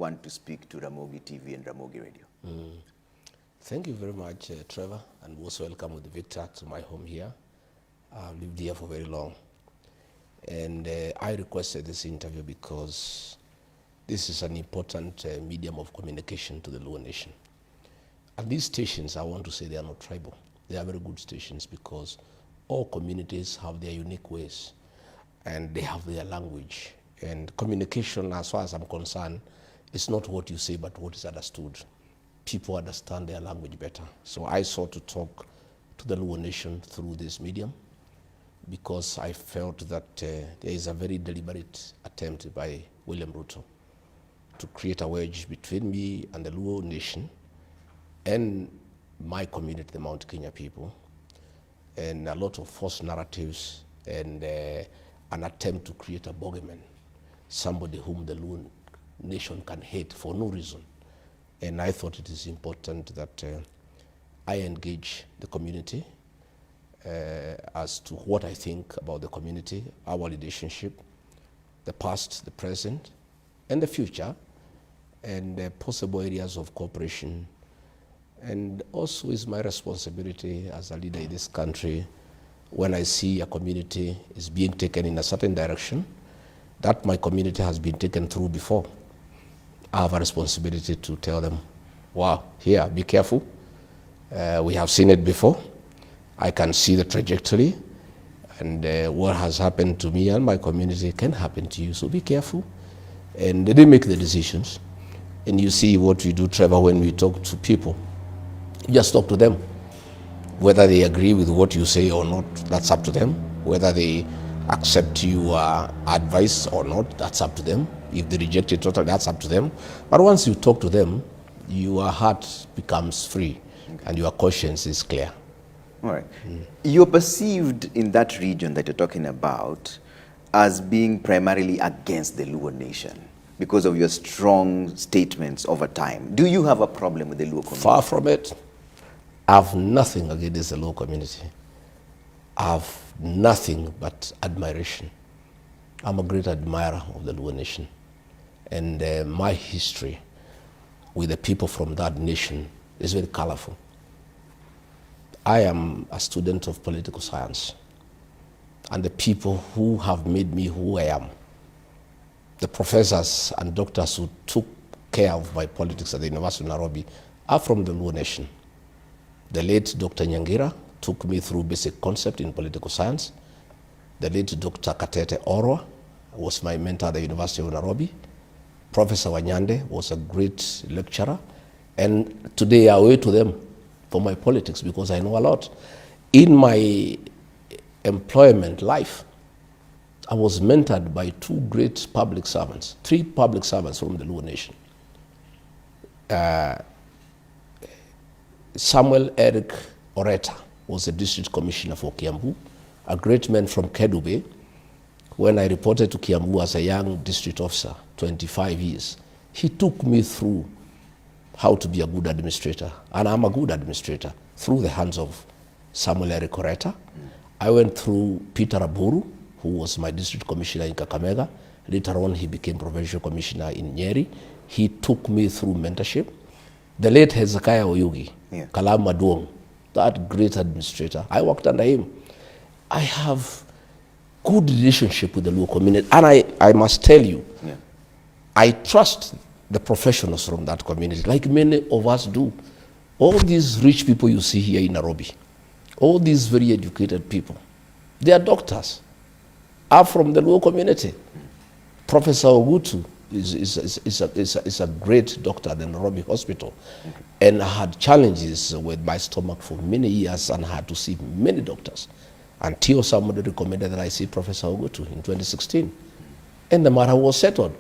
want to speak to Ramogi TV and Ramogi Radio. Thank you very much, Trevor, and most welcome with Victor to my home here. I've lived here for very long. And I requested this interview because this is an important medium of communication to the Luo Nation. And these stations, I want to say they are not tribal. They are very good stations because all communities have their unique ways and they have their language. And communication, as far as I'm concerned, is not what you say, but what is understood. People understand their language better. So I sought to talk to the Luo Nation through this medium because I felt that there is a very deliberate attempt by William Ruto to create a wedge between me and the Luo Nation and my community, the Mount Kenya people, and a lot of false narratives and an attempt to create a bogeyman, somebody whom the Luo Nation can hate for no reason. And I thought it is important that I engage the community as to what I think about the community, our relationship, the past, the present, and the future, and possible areas of cooperation. And also is my responsibility as a leader in this country when I see a community is being taken in a certain direction that my community has been taken through before. I have a responsibility to tell them, wow, here, be careful. We have seen it before. I can see the trajectory, and what has happened to me and my community can happen to you, so be careful. And they make the decisions. And you see what we do, Trevor, when we talk to people. You just talk to them. Whether they agree with what you say or not, that's up to them. Whether they accept your advice or not, that's up to them. If they reject it totally, that's up to them. But once you talk to them, your heart becomes free and your conscience is clear. All right. You're perceived in that region that you're talking about as being primarily against the Luo Nation because of your strong statements over time. Do you have a problem with the Luo community? Far from it. I have nothing against the Luo community. I have nothing but admiration. I'm a great admirer of the Luo Nation. And my history with the people from that nation is very colorful. I am a student of political science, and the people who have made me who I am, the professors and doctors who took care of my politics at the University of Nairobi, are from the Luo Nation. The late Dr. Nyangira took me through basic concept in political science. The late Dr. Katete Orwa was my mentor at the University of Nairobi. Professor Wanyande was a great lecturer, and today I owe it to them for my politics because I know a lot. In my employment life, I was mentored by two great public servants, three public servants from the Luo Nation. Samuel Eric Oreta was the district commissioner for Kiambu, a great man from Kedube. When I reported to Kiambu as a young district officer, 25 years, he took me through how to be a good administrator. And I'm a good administrator through the hands of Samuel Eric Oreta. I went through Peter Aburu, who was my district commissioner in Kakamega. Later on, he became provincial commissioner in Nyeri. He took me through mentorship. The late Hezekiah Oyugi, Kalam Maduong, that great administrator, I worked under him. I have good relationship with the Luo community, and I must tell you, I trust the professionals from that community, like many of us do. All these rich people you see here in Nairobi, all these very educated people, they are doctors, are from the Luo community. Professor Ogutu is a great doctor at the Nairobi hospital, and I had challenges with my stomach for many years and had to see many doctors until somebody recommended that I see Professor Ogutu in 2016, and the matter was settled.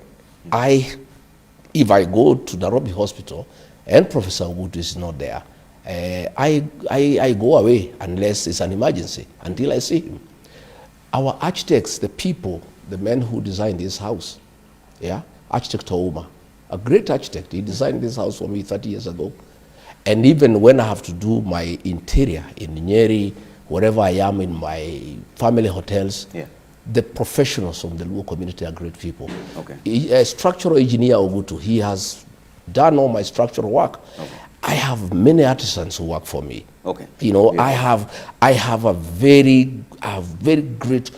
If I go to Nairobi hospital and Professor Ogutu is not there, I go away unless it's an emergency until I see him. Our architects, the people, the men who designed this house, Architect Ouma, a great architect, he designed this house for me 30 years ago. And even when I have to do my interior in Nyeri, wherever I am in my family hotels, The professionals from the Luo community are great people. Okay. A structural engineer Ogutu, he has done all my structural work. Okay. I have many artisans who work for me. Okay. You know, Yeah. I have very great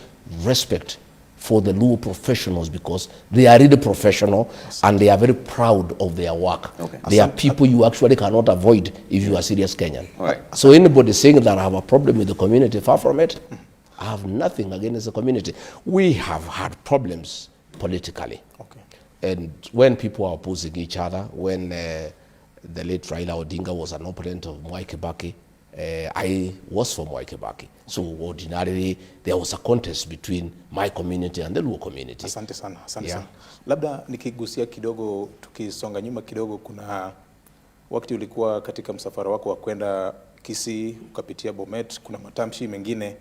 respect for the Luo professionals because they are really professional and they are very proud of their work. Okay. They are people you actually cannot avoid if you are serious Kenyan. All right. So anybody saying that I have a problem with the community, far from it. I have nothing against the community. We have had problems politically. Okay. And when people are opposing each other, when the late Raila Odinga was an opponent of Mwai Kibaki, I was for Mwai Kibaki. So ordinarily, there was a contest between my community and the Luo community. Asante sana, asante Yeah. sana. Labda nikigusia kidogo, tukisonga nyuma kidogo, kuna wakati ulikuwa katika msafara wako wa kwenda Kisii, ukapitia Bomet, kuna matamshi mengine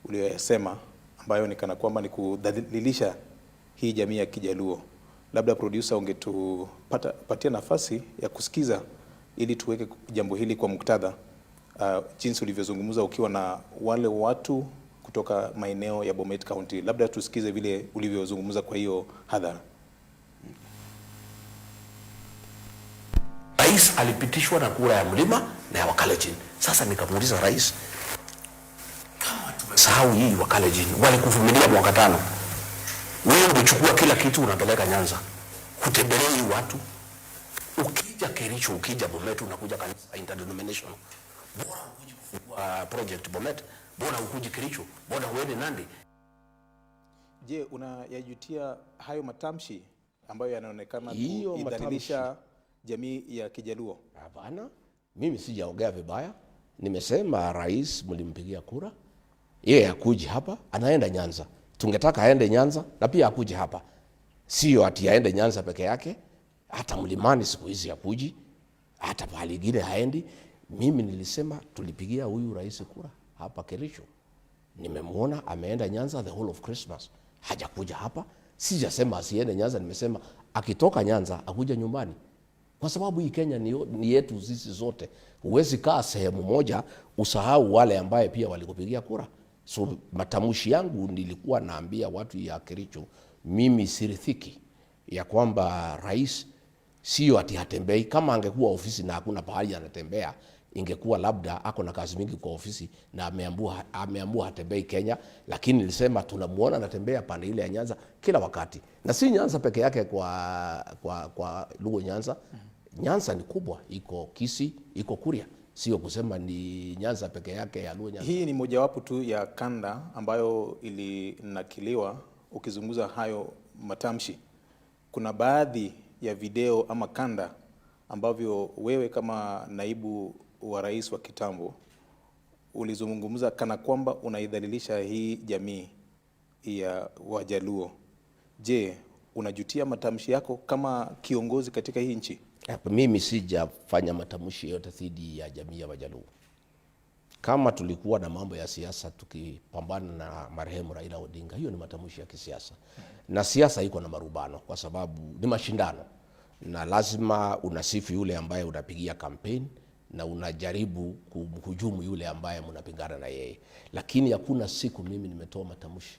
uliyoyasema ambayo ni kana kwamba ni kudhalilisha hii jamii ya Kijaluo. Labda producer ungetupatia nafasi ya kusikiza ili tuweke jambo hili kwa muktadha, jinsi ulivyozungumza ukiwa na wale watu kutoka maeneo ya Bomet County. Labda tusikize vile ulivyozungumza kwa hiyo hadhara. Rais alipitishwa na kura ya mlima na ya Wakalenjin. Sasa nikamuuliza rais, kama tumesahau hii Wakalenjin walikuvumilia mwaka 5, wewe unachukua kila kitu unapeleka Nyanza, kutembelea hii watu, ukija Kericho, ukija Bomet, unakuja kanisa interdenominational, bora ukuje kufungua project Bomet, bora ukuje Kericho, bora uende Nandi. Je, unayajutia hayo matamshi ambayo yanaonekana kuidhalilisha jamii ya Kijaluo? Hapana, mimi sijaongea vibaya. Nimesema rais mlimpigia kura, yeye akuje hapa, anaenda Nyanza. Tungetaka aende Nyanza na pia akuje hapa. Sio ati aende Nyanza peke yake, hata mlimani siku hizi akuje, hata pale ingine haendi. Mimi nilisema tulipigia huyu rais kura hapa Kericho. Nimemuona ameenda Nyanza the whole of Christmas. Hajakuja hapa. Sijasema asiende Nyanza, nimesema akitoka Nyanza akuja nyumbani. Kwa sababu hii Kenya ni yetu sisi zote. Huwezi kaa sehemu moja usahau wale ambaye pia walikupigia kura. So matamshi yangu nilikuwa naambia watu ya Kericho, mimi sirithiki ya kwamba rais sio ati hatembei. Kama angekuwa ofisi na hakuna pahali anatembea, ingekuwa labda ako na kazi mingi kwa ofisi na ameamua hatembei Kenya. Lakini nilisema tunamuona anatembea pande ile ya Nyanza kila wakati. Na si Nyanza peke yake kwa Luo Nyanza. Nyanza ni kubwa, iko Kisii, iko Kuria. Sio kusema ni Nyanza peke yake ya Luo Nyanza. Hii ni mojawapo tu ya kanda ambayo ilinakiliwa ukizungumza hayo matamshi. Kuna baadhi ya video ama kanda ambavyo wewe kama naibu wa rais wa kitambo ulizungumza kana kwamba unaidhalilisha hii jamii ya Wajaluo. Je, unajutia matamshi yako kama kiongozi katika hii nchi? Mimi sijafanya matamshi yote dhidi ya jamii ya Wajaluo. Kama tulikuwa na mambo ya siasa tukipambana na marehemu Raila Odinga, hiyo ni matamshi ya kisiasa. Na siasa iko na marubano kwa sababu ni mashindano. Na lazima unasifu yule ambaye unapigia kampeni na unajaribu kumhujumu yule ambaye mnapingana na yeye. Lakini hakuna siku mimi nimetoa matamshi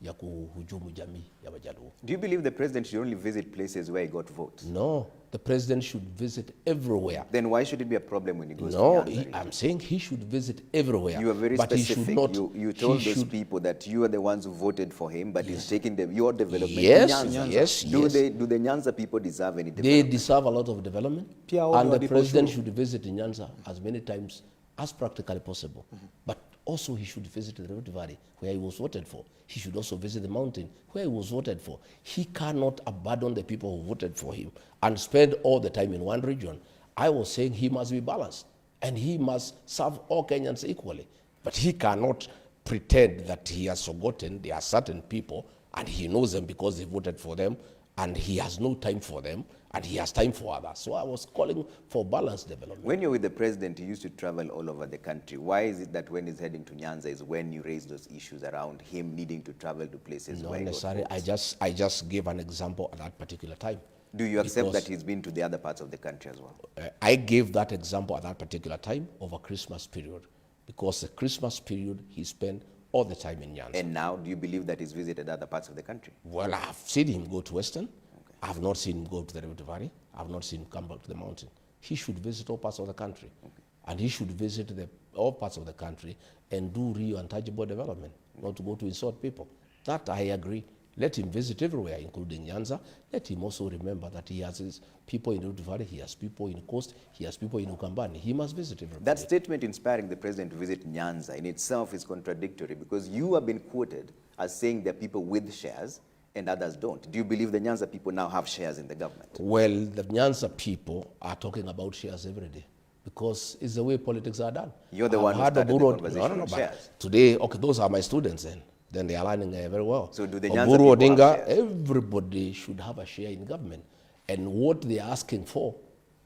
ya kuhujumu jamii ya Wajaluo. Do you believe the president should only visit places where he got votes? No, the president should visit everywhere. Then why should it be a problem when he goes to Nyanza? I'm saying he should visit everywhere. You are very but specific. He should not, you told those people that you are the ones who voted for him, but he's taking your development yes, to Nyanza. Yes, do yes. Do the Nyanza people deserve any They development? deserve a lot of development. And the president should visit Nyanza as many times as practically possible. But also he should visit the Rift Valley where he was voted for. He should also visit the mountain where he was voted for. He cannot abandon the people who voted for him and spend all the time in one region. I was saying he must be balanced and he must serve all Kenyans equally. But he cannot pretend that he has forgotten there are certain people and he knows them because he voted for them and he has no time for them and he has time for others. So I was calling for balanced development. When you're with the president, he used to travel all over the country. Why is it that when he's heading to Nyanza is when you raise those issues around him needing to travel to places Not where he got necessarily. votes? I just gave an example at that particular time. Do you accept that he's been to the other parts of the country as well? I gave that example at that particular time of a Christmas period because the Christmas period he spent all the time in Nyanza. And now, do you believe that he's visited other parts of the country? Well, I've seen him go to Western. Okay. I've not seen him go to the Rift Valley. I've not seen him come back to the mountain. He should visit all parts of the country. Okay. And he should visit all parts of the country and do real and tangible development, not to go to insult people. That I agree. Let him visit everywhere, including Nyanza. Let him also remember that he has his people in Rift Valley, he has people in Coast, he has people in Ukambani. He must visit everybody. That statement inspiring the president to visit Nyanza in itself is contradictory, because you have been quoted as saying there are people with shares and others don't. Do you believe the Nyanza people now have shares in the government? Well, the Nyanza people are talking about shares every day, because it's the way politics are done. You're the one who started the conversation on shares. Today, okay, those are my students then they are learning very well. So do the Nyanza people Odinga, have shares? Everybody should have a share in government. And what they are asking for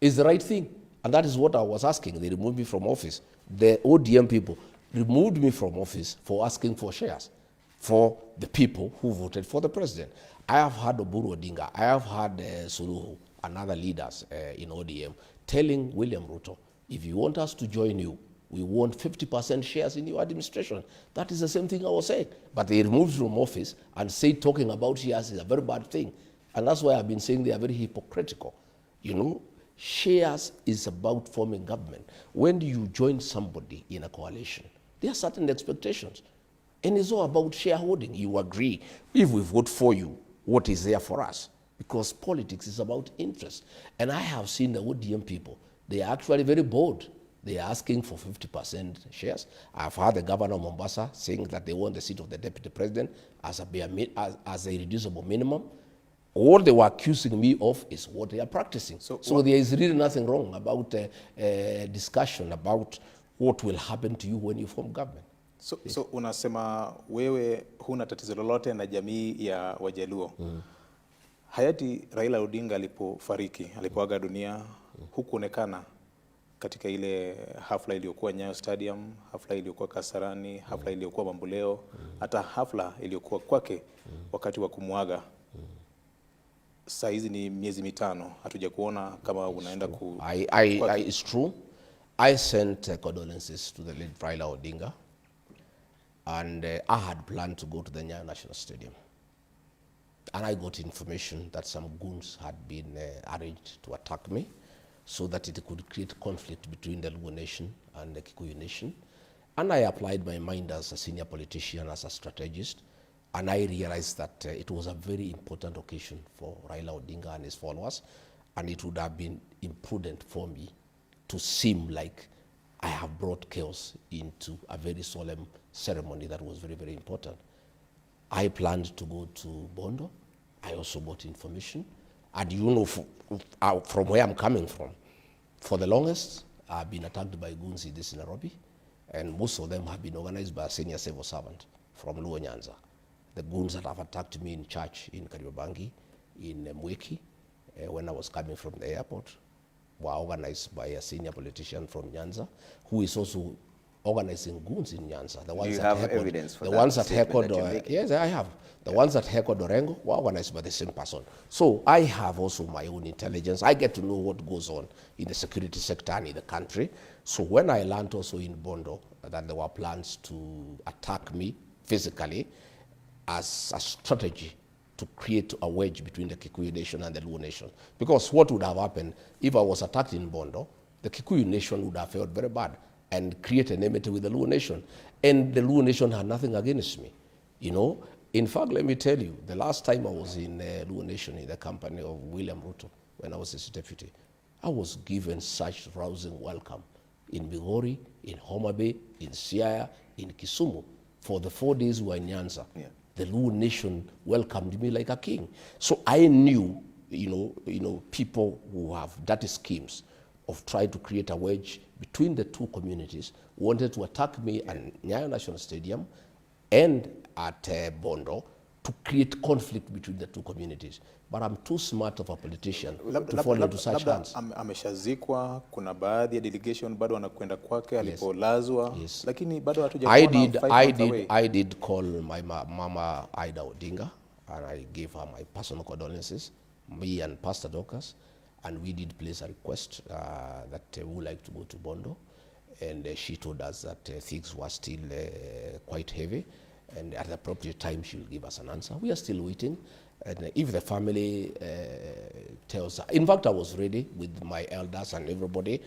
is the right thing. And that is what I was asking. They removed me from office. The ODM people removed me from office for asking for shares for the people who voted for the president. I have had Oburu Odinga, I have had Suluhu and other leaders in ODM telling William Ruto, if you want us to join you, we want 50% shares in your administration. That is the same thing I was saying. But they removed from office and say talking about shares is a very bad thing. And that's why I've been saying they are very hypocritical. You know, shares is about forming government. When you join somebody in a coalition, there are certain expectations. And it's all about shareholding. You agree. If we vote for you, what is there for us? Because politics is about interest. And I have seen the ODM people. They are actually very bold. They are asking for 50% shares. I've heard the governor of Mombasa saying that they want the seat of the deputy president as a reducible minimum. All they were accusing me of is what they are practicing. So there is really nothing wrong about a discussion about what will happen to you when you form government. So unasema wewe huna tatizo lolote na jamii ya Wajaluo. Hayati Raila Odinga alipoaga dunia, hukuonekana katika ile hafla iliyokuwa Nyayo Stadium, hafla iliyokuwa Kasarani, hafla iliyokuwa Mamboleo, hata hafla iliyokuwa kwake wakati wa kumuaga. Saa hizi ni miezi mitano, hatuja kuona kama unaenda It's true. I sent condolences to the late Raila Odinga, and I had planned to go to the Nyayo National Stadium. And I got information that some goons had been arranged to attack me, so that it could create conflict between the Luo Nation and the Kikuyu Nation. And I applied my mind as a senior politician, as a strategist, and I realized that it was a very important occasion for Raila Odinga and his followers, and it would have been imprudent for me to seem like I have brought chaos into a very solemn ceremony that was very, very important. I planned to go to Bondo. I also got information. And you know, from where I'm coming from, for the longest, I've been attacked by goons in this Nairobi, and most of them have been organized by a senior civil servant from Luo Nyanza. The goons that have attacked me in church in Kariobangi, in Mweki, when I was coming from the airport, were organized by a senior politician from Nyanza, who is also organizing goons in Nyanza. The ones Do you that have evidence for the that ones that statement heckled, that you're making? yes, I have. The ones that heckled Orengo were organized by the same person. So I have also my own intelligence. I get to know what goes on in the security sector and in the country. So when I learned also in Bondo that there were plans to attack me physically as a strategy to create a wedge between the Kikuyu Nation and the Luo Nation. Because what would have happened if I was attacked in Bondo, the Kikuyu Nation would have felt very bad and create an enmity with the Luo Nation. And the Luo Nation had nothing against me, you know. In fact, let me tell you, the last time I was in Luo Nation in the company of William Ruto, when I was his deputy, I was given such rousing welcome in Migori, in Homa Bay, in Siaya, in Kisumu. For the 4 days we were in Nyanza, the Luo Nation welcomed me like a king. So I knew, you know, people who have dirty schemes of trying to create a wedge between the two communities wanted to attack me at Nyayo National Stadium and at Bondo to create conflict between the two communities. But I'm too smart of a politician to fall into such hands. Ameshazikwa, kuna baadhi ya delegation bado wanakwenda kwake alipolazwa, lakini bado hatuja kuona. I did call my mama Ida Odinga, and I gave her my personal condolences, me and Pastor Dorcas, and we did place a request that we would like to go to Bondo. and she told us that things were still quite heavy, and at the appropriate time she will give us an answer. We are still waiting, and if the family tells her, in fact I was ready with my elders and everybody,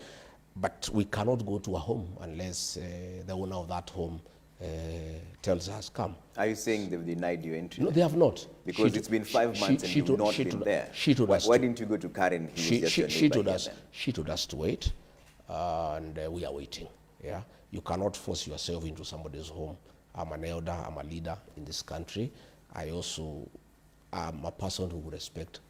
but we cannot go to a home unless the owner of that home tells us come. Are you saying they've denied you entry? No, they have not. Because it's been 5 months and you've not been there. She told us. Why didn't you go to Karen? She told us to wait, and we are waiting. Yeah, you cannot force yourself into somebody's home. I'm an elder. I'm a leader in this country. I also am a person who respect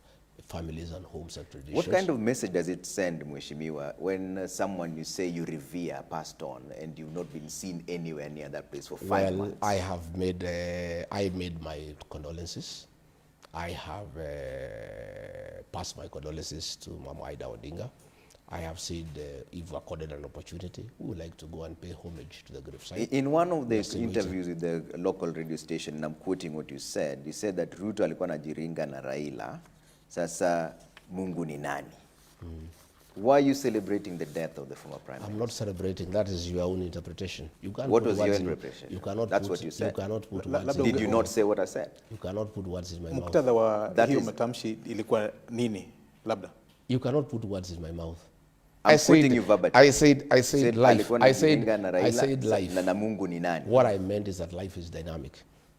families and homes and traditions. What kind of message does it send, Mheshimiwa, when someone you say you revere passed on and you've not been seen anywhere near that place for 5 months? I have made, I made my condolences. I have passed my condolences to Mama Ida Odinga. I have said if accorded an opportunity, we would like to go and pay homage to the gravesite. In one of the interviews with the local radio station, and I'm quoting what you said that Ruto alikuwa anajiringa na Raila, sasa Mungu ni nani? Why are you celebrating the death of the former prime minister? I'm not celebrating. That is your own interpretation. You can't what put was words your in, interpretation? You cannot That's put, what you said. You cannot put words Did you not say what I said? You cannot put words in my mouth. Muktadha wa hiyo matamshi ilikuwa nini labda? You cannot put words in my mouth. I'm quoting you verbatim. I said life. I said life. Na Mungu ni nani? What I meant is that life is dynamic.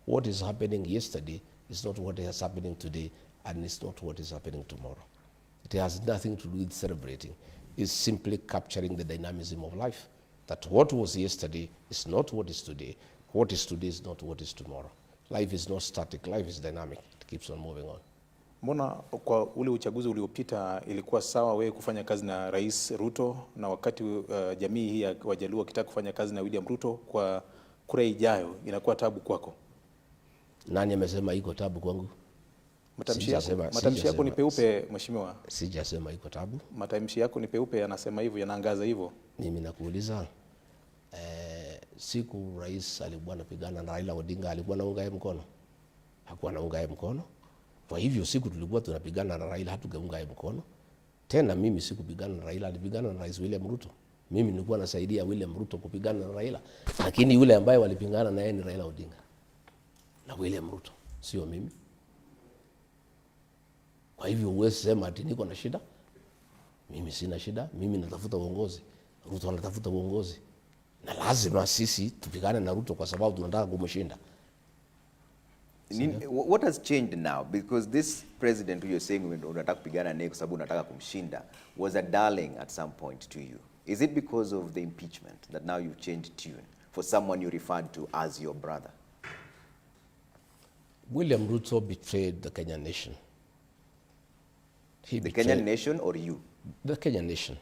What is happening yesterday is not what is happening today, and it's not what is happening tomorrow. It has nothing to do with celebrating. It's simply capturing the dynamism of life. That what was yesterday is not what is today. What is today is not what is tomorrow. Life is not static. Life is dynamic. It keeps on moving on. Mbona kwa ule uchaguzi uliopita ilikuwa sawa wewe kufanya kazi na Rais Ruto, na wakati jamii hii ya Wajaluo kitaka kufanya kazi na William Ruto, kwa kura ijayo inakuwa tabu kwako? Nani amesema iko tabu kwangu? Matamshi yako ni peupe, Mheshimiwa. Sijasema iko tabu. Matamshi yako ni peupe, yanasema hivyo, yanaangaza hivyo. Mimi nakuuliza, siku rais alikuwa anapigana na Raila Odinga, alikuwa anaunga mkono? Hakuwa anaunga mkono. Kwa hivyo siku tulikuwa tunapigana na Raila, hatugeunga mkono. Tena mimi sikupigana na Raila, alipigana na Rais William Ruto. Mimi nilikuwa nasaidia William Ruto kupigana na Raila, lakini yule ambaye walipingana na yeye ni Raila Odinga na William Ruto, sio mimi. Kwa hivyo huwezi sema ati niko na shida. Mimi sina shida. Mimi natafuta uongozi. Ruto anatafuta uongozi. Na lazima sisi tupigane na Ruto kwa sababu tunataka kumshinda. What has changed now? Because this president who you're saying unataka kupigana naye kwa sababu unataka kumshinda was a darling at some point to you. Is it because of the impeachment that now you've changed tune for someone you referred to as your brother? William Ruto betrayed the Kenyan nation. The Kenyan nation or you? The Kenyan nation.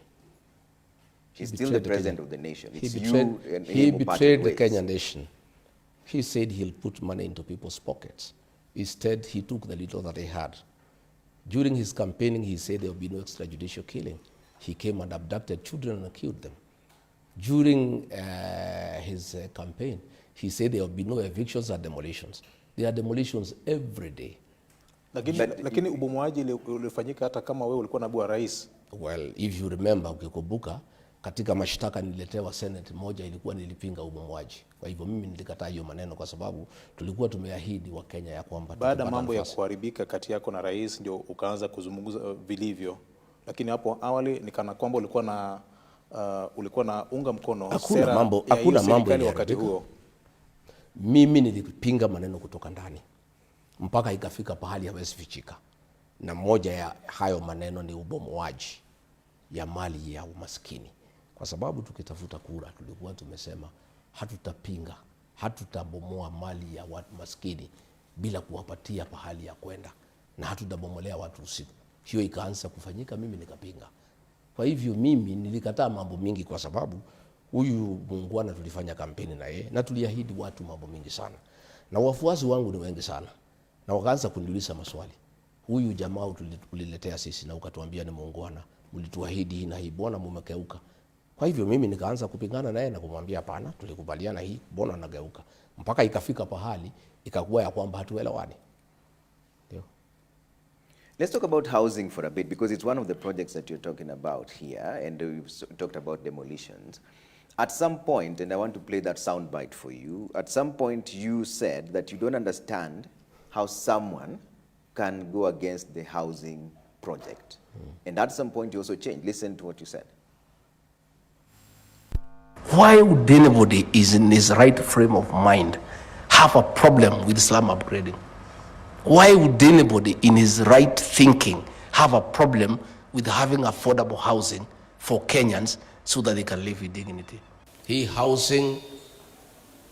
He's still the president of the nation. It's he betrayed the Kenyan nation. He said he'll put money into people's pockets. Instead, he took the little that he had. During his campaigning, he said there will be no extrajudicial killing. He came and abducted children and killed them. During his campaign, he said there will be no evictions or demolitions. There are demolitions every day. Lakini ubomoaji ulifanyika hata kama wewe ulikuwa naibu wa rais. Well, if you remember, ukikumbuka, katika mashtaka niletewa Senate moja ilikuwa nilipinga ubomoaji. Kwa hivyo mimi nilikataa hiyo maneno kwa sababu tulikuwa tumeahidi wa Kenya ya kwamba baada mambo ya kuharibika kati yako na rais ndio ukaanza kuzungumza vilivyo. Lakini hapo awali ni kana kwamba ulikuwa na unga mkono hakuna mambo ya wakati huo. Mimi nilipinga maneno kutoka ndani mpaka ikafika pahali hawezi fichika. Na moja ya hayo maneno ni ubomoaji ya mali ya umaskini. Kwa sababu tukitafuta kura tulikuwa tumesema hatutapinga, hatutabomoa mali ya watu maskini bila kuwapatia pahali ya kwenda, na hatutabomolea watu usiku. Hiyo ikaanza kufanyika, mimi nikapinga. Kwa hivyo mimi nilikataa mambo mingi kwa sababu huyu muungwana tulifanya kampeni na yeye na tuliahidi watu mambo mingi sana. Na wafuasi wangu ni wengi sana. Na wakaanza kuniuliza maswali. Huyu jamaa uliletea sisi na ukatuambia ni muungwana, mlituahidi hii na hii, mbona mmekeuka? Kwa hivyo mimi nikaanza kupingana naye na kumwambia hapana, tulikubaliana hii, mbona nageuka? Mpaka ikafika pahali ikakuwa ya kwamba hatuelewani. Ndio. Let's talk about housing for a bit because it's one of the projects that you're talking about here, and we've talked about demolitions. At some point, and I want to play that soundbite for you, at some point you said that you don't understand how someone can go against the housing project. And at some point you also changed. Listen to what you said. Why would anybody is in his right frame of mind have a problem with slum upgrading? Why would anybody in his right thinking have a problem with having affordable housing for Kenyans so that they can live with dignity? Hii housing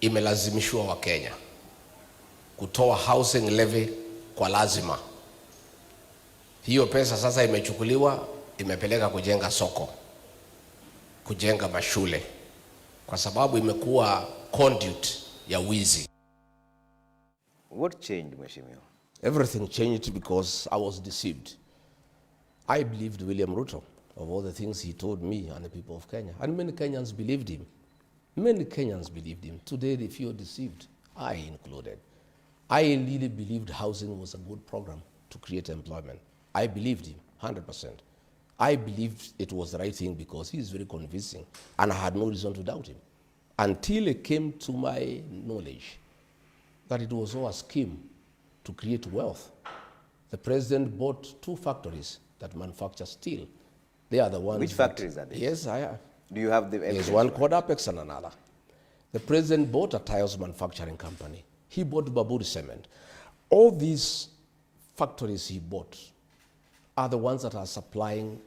imelazimishwa wa Kenya kutoa housing levy kwa lazima. Hiyo pesa sasa imechukuliwa, imepeleka kujenga soko, kujenga mashule, kwa sababu imekuwa conduit ya wizi. What changed, Mheshimiwa? Everything changed because I was deceived. I believed William Ruto of all the things he told me and the people of Kenya. And many Kenyans believed him. Many Kenyans believed him. Today they feel deceived, I included. I really believed housing was a good program to create employment. I believed him, 100%. I believed it was the right thing because he is very convincing and I had no reason to doubt him. Until it came to my knowledge that it was all a scheme to create wealth. The president bought 2 factories that manufacture steel. They are the ones. Which factories are they? Yes, I have. Do you have the There's evidence? one called Apex and another. The president bought a tiles manufacturing company. He bought Baburi Cement. All these factories he bought are the ones that are supplying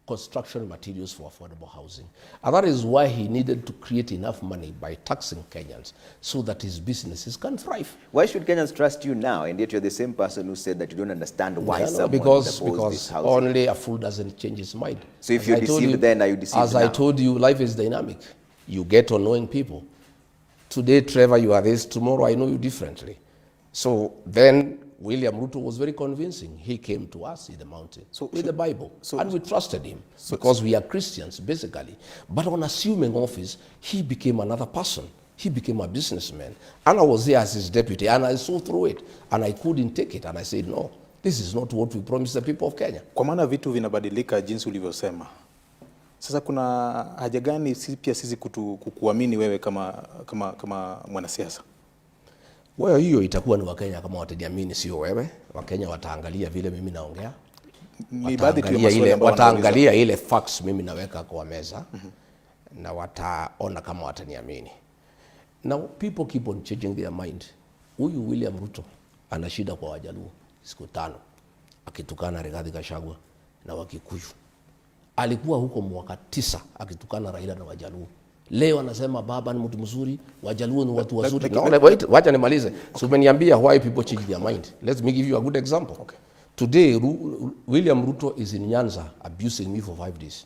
construction materials for affordable housing. And that is why he needed to create enough money by taxing Kenyans so that his businesses can thrive. Why should Kenyans trust you now, and yet you're the same person who said that you don't understand why someone because this housing? only a fool doesn't change his mind. So if you're deceived then, are you deceived As now? I told you, life is dynamic. You get on knowing people. Today, Trevor, you are this. Tomorrow, I know you differently. So then William Ruto was very convincing. He came to us in the mountain with the Bible, and we trusted him because we are Christians, basically. But on assuming office, he became another person. He became a businessman. And I was there as his deputy, and I saw through it, and I couldn't take it. And I said, no, this is not what we promised the people of Kenya. Kwa maana vitu vinabadilika jinsi ulivyosema. Sasa kuna haja gani pia sisi kukuamini wewe kama mwanasiasa? Well, hiyo itakuwa ni Wakenya kama wataniamini, sio wewe. Wakenya wataangalia vile mimi naongea. Wataangalia ile facts mimi naweka kwa meza. Na wataona kama wataniamini. Now people keep on changing their mind. Huyu William Ruto ana shida kwa Wajaluo siku 5 akitukana Rigathi Gachagua na Wakikuyu. Alikuwa huko mwaka 9 akitukana Raila na Wajaluo. Leo anasema baba ni mtu mzuri, Wajaluo ni watu wazuri. No, wait, wacha nimalize. So umeniambia why people change their mind. Let me give you a good example. Okay. Today, William Ruto is in Nyanza abusing me for 5 days.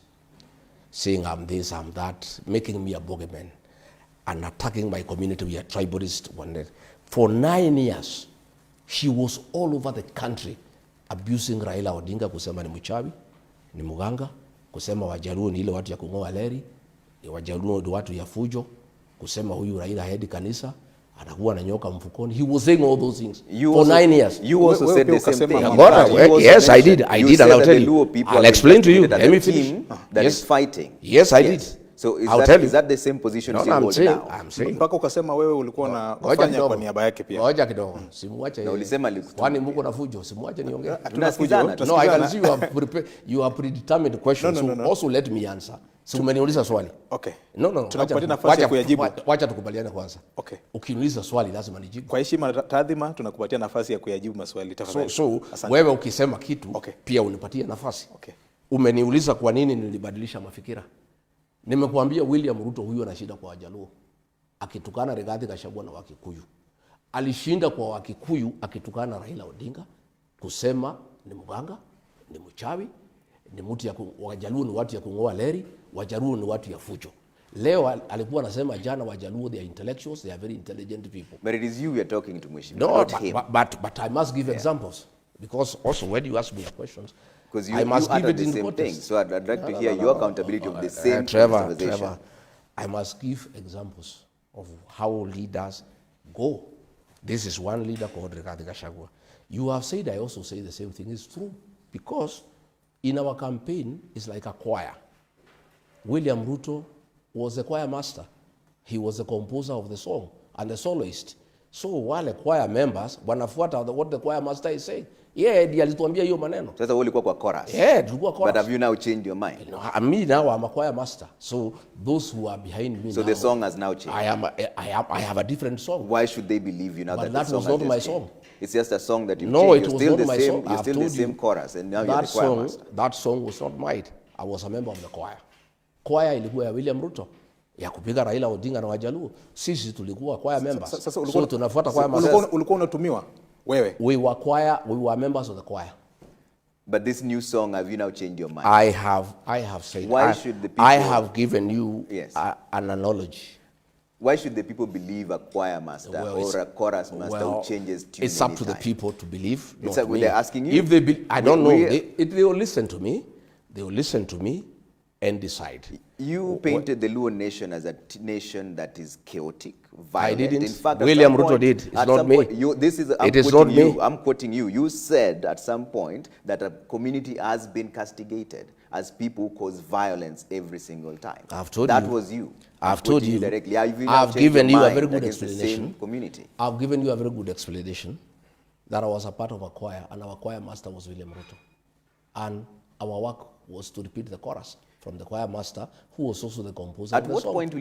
Saying I'm this, I'm that, making me a bogeyman, and attacking my community. We are tribalist. For 9 years, he was all over the country abusing Raila Odinga, kusema ni mchawi, ni muganga, kusema Wajaluo ni ile watu ya kungoa leri, Wajaluo ni watu ya fujo, kusema huyu Raila haendi kanisa, anakuwa na nyoka mfukoni. He was saying all those things for 9 years. You also said the same thing. Yes, I did, and I'll tell you. I'll explain to you. Let me finish. That is fighting. Yes, I did. So is that the same position you hold now? I'm saying. Mpaka ukasema wewe ulikuwa unafanya kwa niaba yake pia. Ngoja kidogo. Simuache. Na ulisema kwani mko na fujo, simuache niongee. Tunasikizana. No, I can see you have predetermined questions. So also let me answer. So umeniuliza swali. Okay. No. Tunakupatia nafasi ya kuyajibu. Wacha tukubaliane kwanza. Okay. Ukiniuliza swali lazima nijibu. Kwa heshima na taadhima tunakupatia nafasi ya kuyajibu maswali tafadhali. So wewe ukisema kitu pia unipatie nafasi. Okay. Umeniuliza kwa nini nilibadilisha mafikira. Nimekuambia William Ruto huyu ana shida kwa Wajaluo. Akitukana Rigathi Gachagua na Wakikuyu. Alishinda kwa Wakikuyu akitukana Raila Odinga kusema ni mganga, ni mchawi, ni mtu ya Wajaluo ni watu ya kungoa leri, Wajaluo ni watu ya fujo. Leo alikuwa anasema jana Wajaluo they are intellectuals, they are very intelligent people. But it is you we are talking to, Mheshimiwa. No, but I must give examples because also when you ask me questions, because you must give it the same thing. So I'd like to hear your accountability of the same Trevor, I must give examples of how leaders go. This is one leader called Rigathi Gachagua. You have said, I also say the same thing is true. Because in our campaign, it's like a choir. William Ruto was the choir master. He was the composer of the song and the soloist. So wale choir members wanafuata what the choir master is saying. Yeah, ndiye alituambia hiyo maneno. Sasa wewe ulikuwa kwa chorus. Yeah, tulikuwa chorus. But have you now changed your mind? No, me now I'm a choir master. So those who are behind me so now, the song has now changed. I have a different song. Why should they believe you now But that the song was not my changed? song. It's just a song that you've No, changed. it was You're still not my song. You're still the same chorus, and now you're the choir master. That song was not mine. I was a member of the choir. Choir ilikuwa ya William Ruto ya kupiga Raila Odinga na Wajaluo. Sisi tulikuwa choir members. So tunafuata choir master. Ulikuwa unatumiwa wewe? We were members of the choir. But this new song, have you now changed your mind? I have said. Why should the people? I have given you yes. An analogy. Why should the people believe a choir master or a chorus master who changes tune? It's up to the people to believe. It's like they're asking you. If they, I don't know. They will listen to me. They will listen to me and decide. You painted the Luo nation as a nation that is chaotic, violent. I didn't. In fact, William Ruto did. It's not me. It is not me. I'm quoting you. You said at some point that a community has been castigated as people who cause violence every single time. I've told that you. That was you. I've told you. Directly. I've given you a very good explanation. Community. I've given you a very good explanation that I was a part of a choir, and our choir master was William Ruto. And our work was to repeat the chorus from the choir master, who was also the composer of the song. At what point will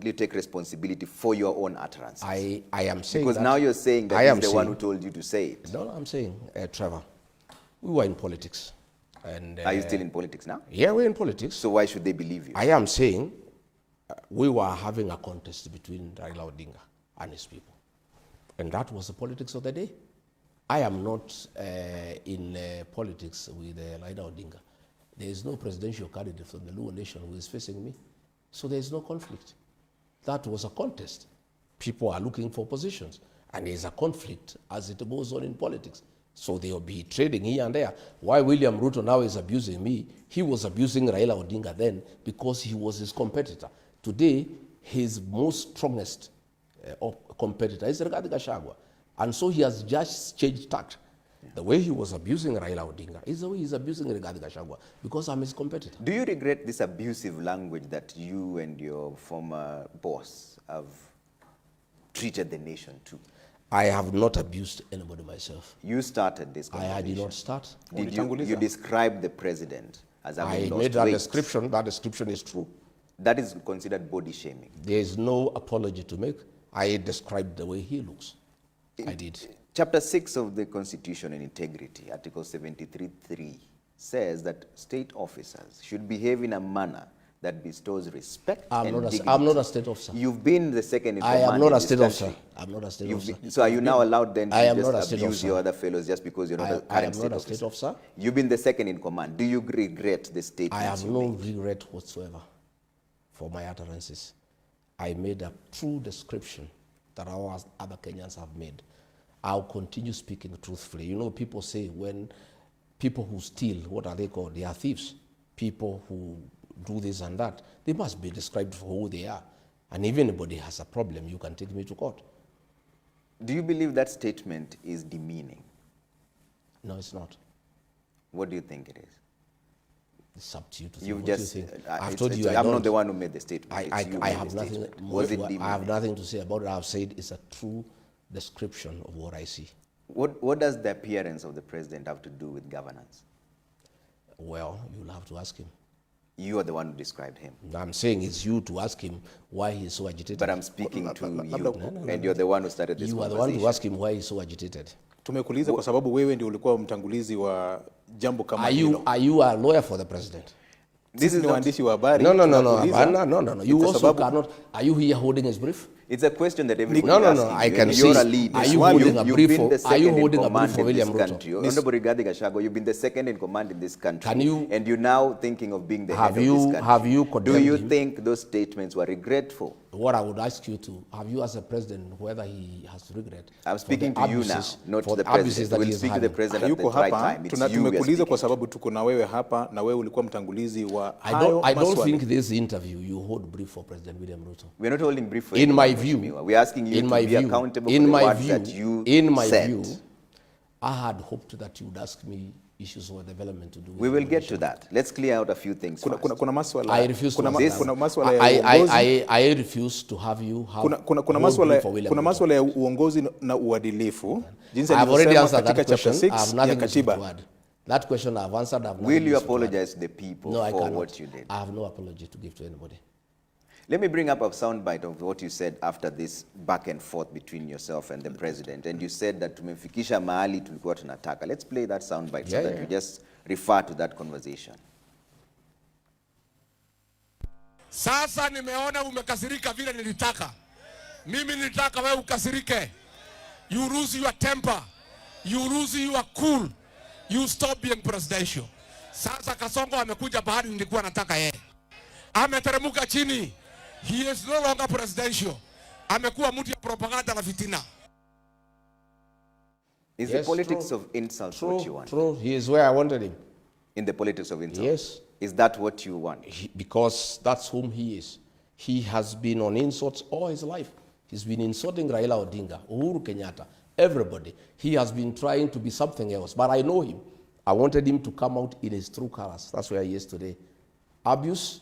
you take responsibility for your own utterances? I am saying because now you're saying that he's the one who told you to say it. No, I'm saying, Trevor, we were in politics. And, are you still in politics now? Yeah, we're in politics. So why should they believe you? I am saying we were having a contest between Raila Odinga and his people. And that was the politics of the day. I am not in politics with Raila Odinga. There is no presidential candidate from the Luo nation who is facing me. So there is no conflict. That was a contest. People are looking for positions. And there is a conflict as it goes on in politics. So they will be trading here and there. Why William Ruto now is abusing me, he was abusing Raila Odinga then because he was his competitor. Today, his most strongest competitor is Rigathi Gachagua. And so he has just changed tact. The way he was abusing Raila Odinga is the way he's abusing Rigathi Gachagua because I'm his competitor. Do you regret this abusive language that you and your former boss have treated the nation to? I have not abused anybody myself. You started this conversation. I did not start. Did you describe the president as having lost weight? I made that description. That description is true. That is considered body shaming. There is no apology to make. I described the way he looks. I did. Chapter 6 of the Constitution and Integrity, Article 73(3), says that state officers should behave in a manner that bestows respect and dignity. I'm not a state officer. You've been the second in command. I am not a state officer. I'm not a state officer. So are you now allowed then to just abuse your other fellows just because you're not a current state officer? I am not a state officer. You've been the second in command. Do you regret the statements I have no regret whatsoever for my utterances. I made a true description that our other Kenyans have made. I'll continue speaking truthfully. You know, people say when people who steal, what are they called? They are thieves. People who do this and that, they must be described for who they are. And if anybody has a problem, you can take me to court. Do you believe that statement is demeaning? No, it's not. What do you think it is? It's up to you to think. You've what just, you think. I've told you I'm not the one who made the statement. I have nothing. Was it demeaning? I have nothing to say about it. I've said it's a true description of what I see. What does the appearance of the president have to do with governance? Well, you'll have to ask him. You are the one who described him. I'm saying it's you to ask him why he's so agitated. But I'm speaking to you, and you're the one who started this conversation. You are the one to ask him why he's so agitated. Tumekuuliza kwa sababu wewe ndio ulikuwa mtangulizi wa jambo kama hilo. Are you a lawyer for the president? This is waandishi wa habari. No. You also cannot. Are you here holding his brief? It's a question that everybody No. I can see. You're a leader. Are you holding a brief for William Ruto? Honorable Rigathi Gachagua, you've been the second in command in this country. And you're now thinking of being the head of this country. Have you condemned him? Do you think those statements were regretful? What I would ask you to, have you as a president, whether he has regret? I'm speaking to you now, not to the president. We'll speak to the president at the right time. It's you we are tumekuuliza kwa sababu tuko na wewe hapa na wewe ulikuwa mtangulizi wa hayo I don't think this interview you hold brief for President William Ruto. We're not holding brief for in my view. We're asking you to be accountable for the words that you said. I had hoped that you would ask me issues or development to do with We will get to nation. that. Let's clear out a few things first. Kuna maswala I refuse to kuna, have kuna that. maswala ya uongozi I refuse to have you have kuna a whole maswala group for William kuna Ruto. maswala ya uongozi na uadilifu jinsi I have already alivyosema answered katika that chapter question. I 6 have ya nothing to katiba. add. That question I have answered. I have Will nothing you to add. apologize to the people No, I for cannot. what you did? I have no apology to give to anybody. Let me bring up a soundbite of what you said after this back and forth between yourself and the president. And you said that tumefikisha mahali tulikuwa tunataka. Let's play that soundbite so that you just refer to that conversation. Sasa nimeona umekasirika vile nilitaka. Mimi nilitaka wewe ukasirike. You lose your temper. You lose your cool. You stop being presidential. Sasa Kasongo amekuja bahari nilikuwa nataka yeye. Ameteremuka chini. He is no longer presidential. Amekuwa mtu ya propaganda na fitina. Is Yes, the politics true. of insults True, what you want? true. He is where I wanted him. In the politics of insults? Yes. Is that what you want? Because that's whom he is. He has been on insults all his life. He's been insulting Raila Odinga, Uhuru Kenyatta, everybody. He has been trying to be something else. But I know him. I wanted him to come out in his true colors. That's where he is today. Abuse,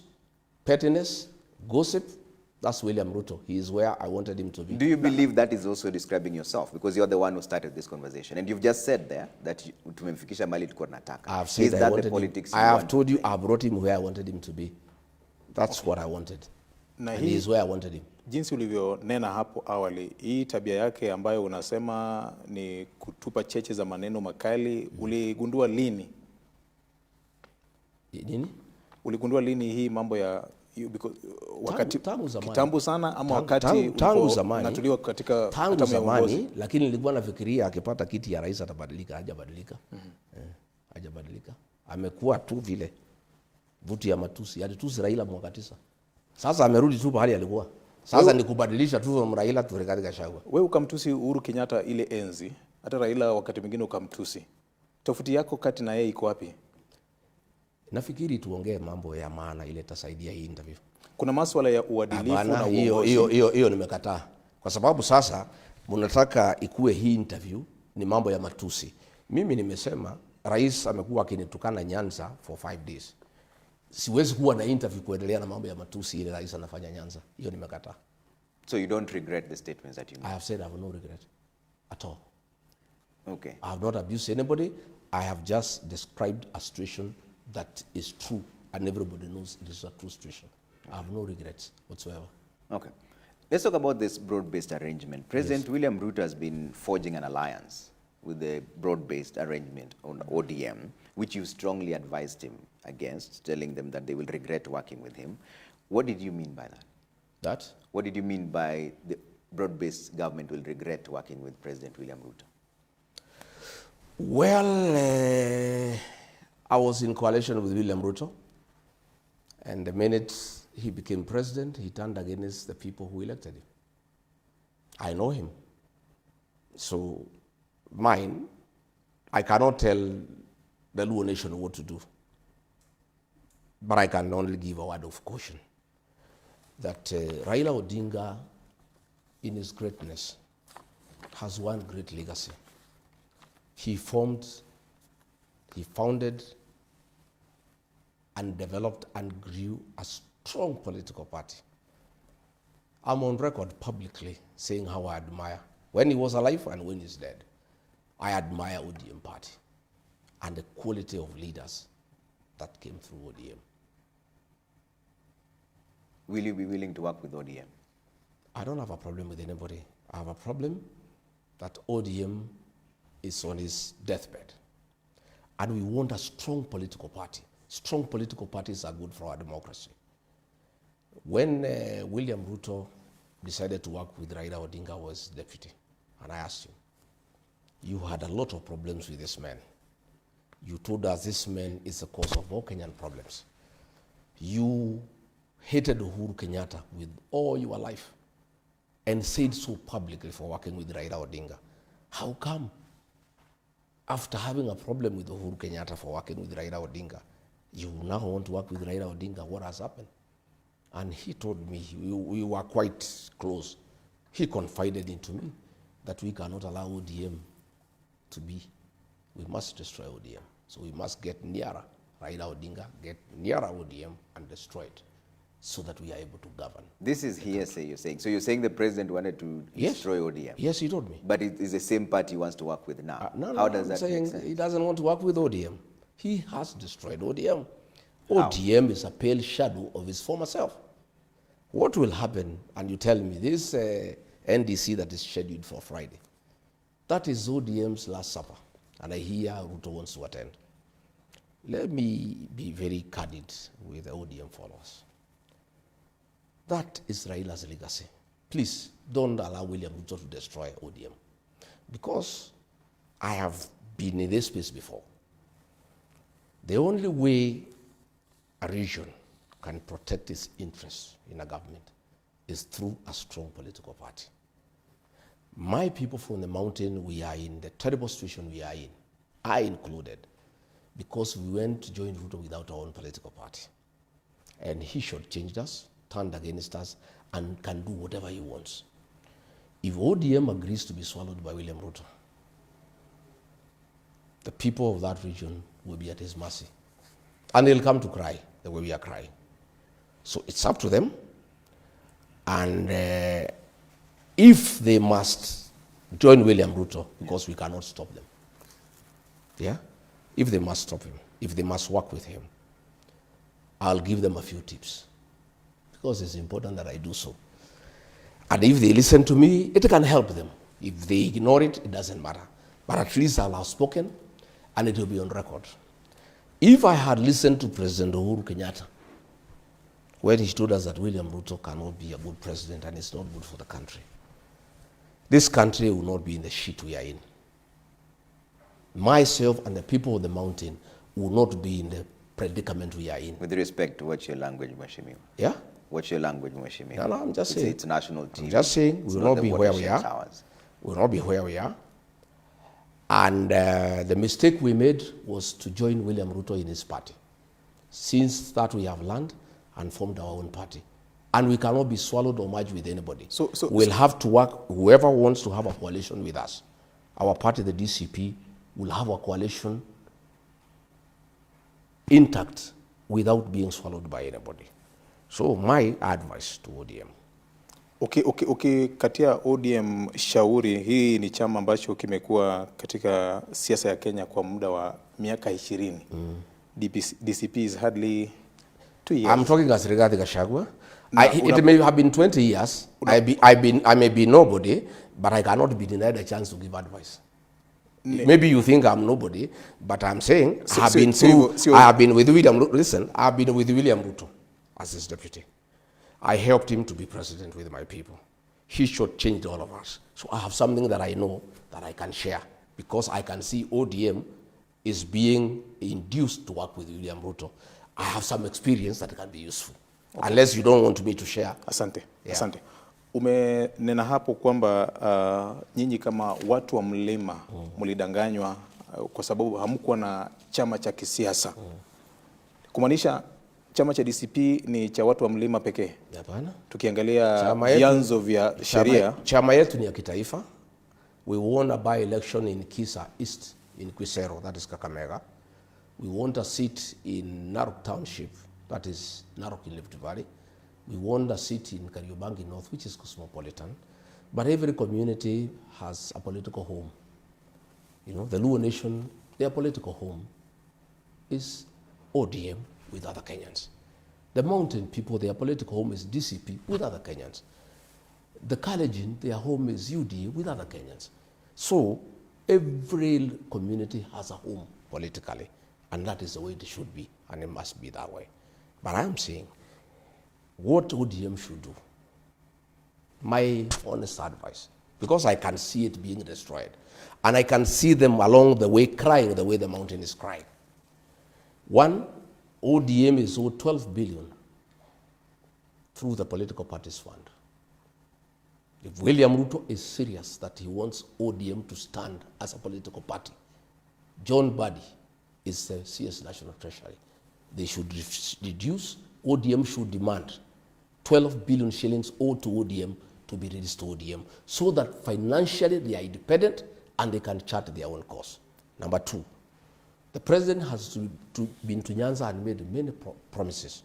pettiness, gossip, that's William Ruto. He is where I wanted him to be. Do you believe that is also describing yourself? Because you're the one who started this conversation. And you've just said there that tumefikisha mahali tulikuwa tunataka. I have said Is I that the wanted politics him. you I have want? told you I brought him where I wanted him to be. That's what I wanted. Na And he is where I wanted him. jinsi ulivyonena hapo awali, hii tabia yake ambayo unasema ni kutupa cheche za maneno makali, uligundua lini? Nini? Uligundua lini hii mambo ya wakati tangu zamani. kitambo sana ama wakati tangu zamani, natuliwa katika tangu hatamu ya uongozi? zamani, lakini nilikuwa nafikiria akipata kiti ya rais atabadilika. Hajabadilika. Hajabadilika. Amekuwa tu vile vutu ya matusi. Alitusi Raila mwaka 9. Sasa amerudi tu pahali alikuwa. Sasa ni kubadilisha tu Raila tu Rigathi Gachagua. Wewe ukamtusi Uhuru Kenyatta ile enzi, hata Raila wakati mwingine ukamtusi. Tofauti yako kati na yeye iko wapi? Nafikiri tuongee mambo ya maana ile itasaidia hii interview. Kuna masuala ya uadilifu na uongozi. Hiyo nimekataa. Kwa sababu sasa mnataka ikue hii interview ni mambo ya matusi. Mimi nimesema rais amekuwa akinitukana Nyanza for 5 days. Siwezi kuwa na interview kuendelea na mambo ya matusi ile rais anafanya Nyanza. Hiyo nimekataa. So you don't regret the statements that you made? I have said I have no regret at all. Okay. I have not abused anybody. I have just described a situation that is true and everybody knows it is a true situation. I have no regrets whatsoever. Okay. Let's talk about this broad-based arrangement. President William Ruto has been forging an alliance with the broad-based arrangement on ODM, which you strongly advised him against, telling them that they will regret working with him. What did you mean by that? That? What did you mean by the broad-based government will regret working with President William Ruto? Well, I was in coalition with William Ruto, and the minute he became president, he turned against the people who elected him. I know him. So, I cannot tell the Luo nation what to do. But I can only give a word of caution that Raila Odinga, in his greatness, has one great legacy. He founded and developed and grew a strong political party. I'm on record publicly saying how I admire, when he was alive and when he's dead, I admire ODM party and the quality of leaders that came through ODM. Will you be willing to work with ODM? I don't have a problem with anybody. I have a problem that ODM is on his deathbed. And we want a strong political party. Strong political parties are good for our democracy. When William Ruto decided to work with Raila Odinga was deputy, and I asked him, you had a lot of problems with this man. You told us this man is the cause of all Kenyan problems. You hated Uhuru Kenyatta with all your life and said so publicly for working with Raila Odinga. How come, after having a problem with Uhuru Kenyatta for working with Raila Odinga, you now want to work with Raila Odinga? What has happened? And he told me, we were quite close. He confided into me that we cannot allow ODM to be. We must destroy ODM. So we must get nearer Raila Odinga, get nearer ODM and destroy it so that we are able to govern. This is hearsay, you're saying. So you're saying the president wanted to destroy ODM? Yes, he told me. But it is the same party he wants to work with now. How does that make sense? He doesn't want to work with ODM. He has destroyed ODM. ODM is a pale shadow of his former self. What will happen, and you tell me, this NDC that is scheduled for Friday, that is ODM's last supper, and I hear Ruto wants to attend. Let me be very candid with the ODM followers. That is Raila's legacy. Please don't allow William Ruto to destroy ODM, because I have been in this space before. The only way a region can protect its interests in a government is through a strong political party. My people from the mountain, we are in the terrible situation we are in, I included, because we went to join Ruto without our own political party. And he shortchanged us, turned against us, and can do whatever he wants. If ODM agrees to be swallowed by William Ruto, the people of that region will be at his mercy. And they'll come to cry the way we are crying. So it's up to them. And if they must join William Ruto, because we cannot stop them. Yeah? If they must stop him, if they must work with him, I'll give them a few tips, because it's important that I do so. And if they listen to me, it can help them. If they ignore it, it doesn't matter. But at least I'll have spoken, and it will be on record. If I had listened to President Uhuru Kenyatta, when he told us that William Ruto cannot be a good president and it's not good for the country, this country will not be in the shit we are in. Myself and the people of the mountain will not be in the predicament we are in. With respect to what's your language, Mheshimiwa? Yeah? What's your language, Mheshimiwa? No, I'm just saying. It's national TV. I'm just saying we will not be where we are. Towers. We will not be where we are. And the mistake we made was to join William Ruto in his party. Since that we have learned and formed our own party. And we cannot be swallowed or merged with anybody. We'll have to work, whoever wants to have a coalition with us. Our party, the DCP, will have a coalition intact without being swallowed by anybody. So my advice to ODM. Okay, kati ya ODM shauri, hii ni chama ambacho kimekuwa katika siasa ya Kenya kwa muda wa miaka 20. DCP is hardly 2 years. I'm talking as Rigathi Gachagua. It may have been 20 years. I may be nobody, but I cannot be denied a chance to give advice. Maybe you think I'm nobody, but I'm saying I have been with William Ruto. Listen, I've been with William Ruto as his deputy. I helped him to be president with my people. He shortchanged all of us. So I have something that I know that I can share, because I can see ODM is being induced to work with William Ruto. I have some experience that can be useful. Okay. Unless you don't want me to share. Asante. Yeah. Asante. Umenena hapo kwamba nyinyi kama watu wa mlima mlidanganywa kwa sababu hamkuwa na chama cha kisiasa. Kumaanisha chama cha DCP ni cha watu wa mlima pekee? Hapana. Tukiangalia vyanzo vya sheria, chama yetu ni ya kitaifa. We won a by-election in Kisa East in Quisero, that is Kakamega. We won a seat in Narok Township, that is Narok in Rift Valley. We won a seat in Kariobangi North, which is cosmopolitan. But every community has a political home. You know, the Luo Nation, their political home is ODM with other Kenyans. The mountain people, their political home is DCP with other Kenyans. The Kalenjin, their home is UDA with other Kenyans. So every community has a home politically, and that is the way it should be, and it must be that way. But I'm saying, what ODM should do, my honest advice, because I can see it being destroyed, and I can see them along the way crying the way the mountain is crying. One, ODM is owed 12 billion through the political parties fund. If William Ruto is serious that he wants ODM to stand as a political party, John Badi is the CS National Treasury. They should reduce, ODM should demand 12 billion shillings owed to ODM to be released to ODM, so that financially they are independent and they can chart their own course. Number two, The president has been to Nyanza and made many promises.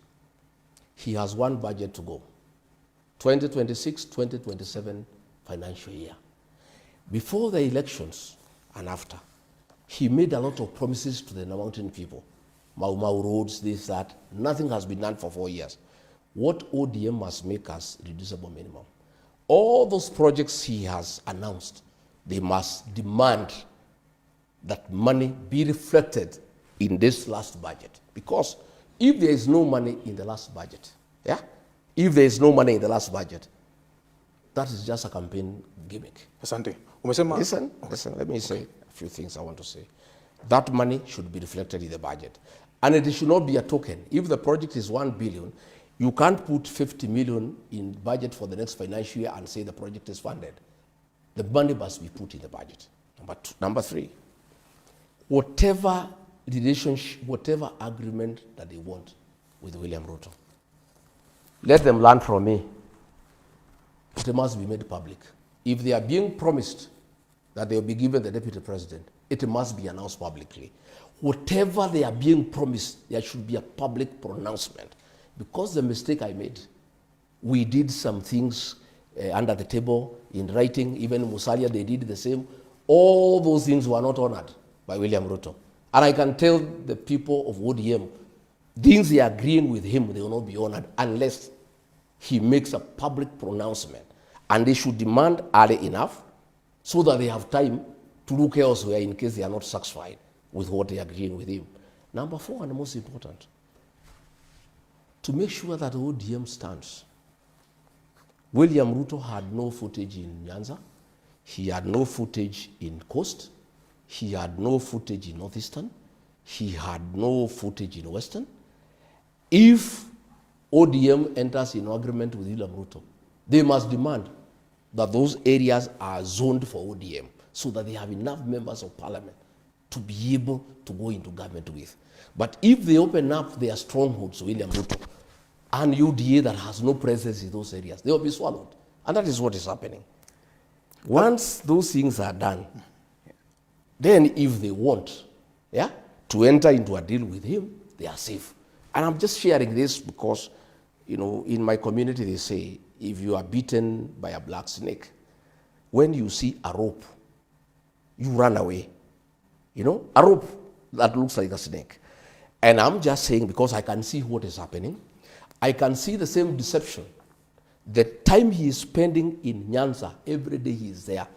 He has one budget to go, 2026-2027 financial year. Before the elections and after, he made a lot of promises to the mountain people. Mau Mau roads, this, that. Nothing has been done for 4 years. What ODM must make as reducible minimum? All those projects he has announced, they must demand that money be reflected in this last budget. Because if there is no money in the last budget, yeah? If there is no money in the last budget, that is just a campaign gimmick. Asante. Listen, let me say a few things I want to say. That money should be reflected in the budget. And it should not be a token. If the project is 1 billion, you can't put 50 million in budget for the next financial year and say the project is funded. The money must be put in the budget. Number three, whatever relationship, whatever agreement that they want with William Ruto, let them learn from me. It must be made public. If they are being promised that they will be given the deputy president, it must be announced publicly. Whatever they are being promised, there should be a public pronouncement. Because the mistake I made, we did some things under the table in writing, even Musalia, they did the same. All those things were not honored by William Ruto. And I can tell the people of ODM, things they are agreeing with him, they will not be honored unless he makes a public pronouncement. And they should demand early enough so that they have time to look elsewhere in case they are not satisfied with what they are agreeing with him. Number four, and the most important, to make sure that ODM stands. William Ruto had no footage in Nyanza. He had no footage in Coast. He had no footage in Northeastern. He had no footage in Western. If ODM enters in agreement with William Ruto, they must demand that those areas are zoned for ODM so that they have enough members of parliament to be able to go into government with. But if they open up their strongholds to William Ruto and UDA that has no presence in those areas, they will be swallowed. And that is what is happening. Once those things are done, then if they want to enter into a deal with him, they are safe. And I'm just sharing this because, in my community they say, if you are bitten by a black snake, when you see a rope, you run away. A rope that looks like a snake. And I'm just saying, because I can see what is happening, I can see the same deception. The time he is spending in Nyanza, every day he is there.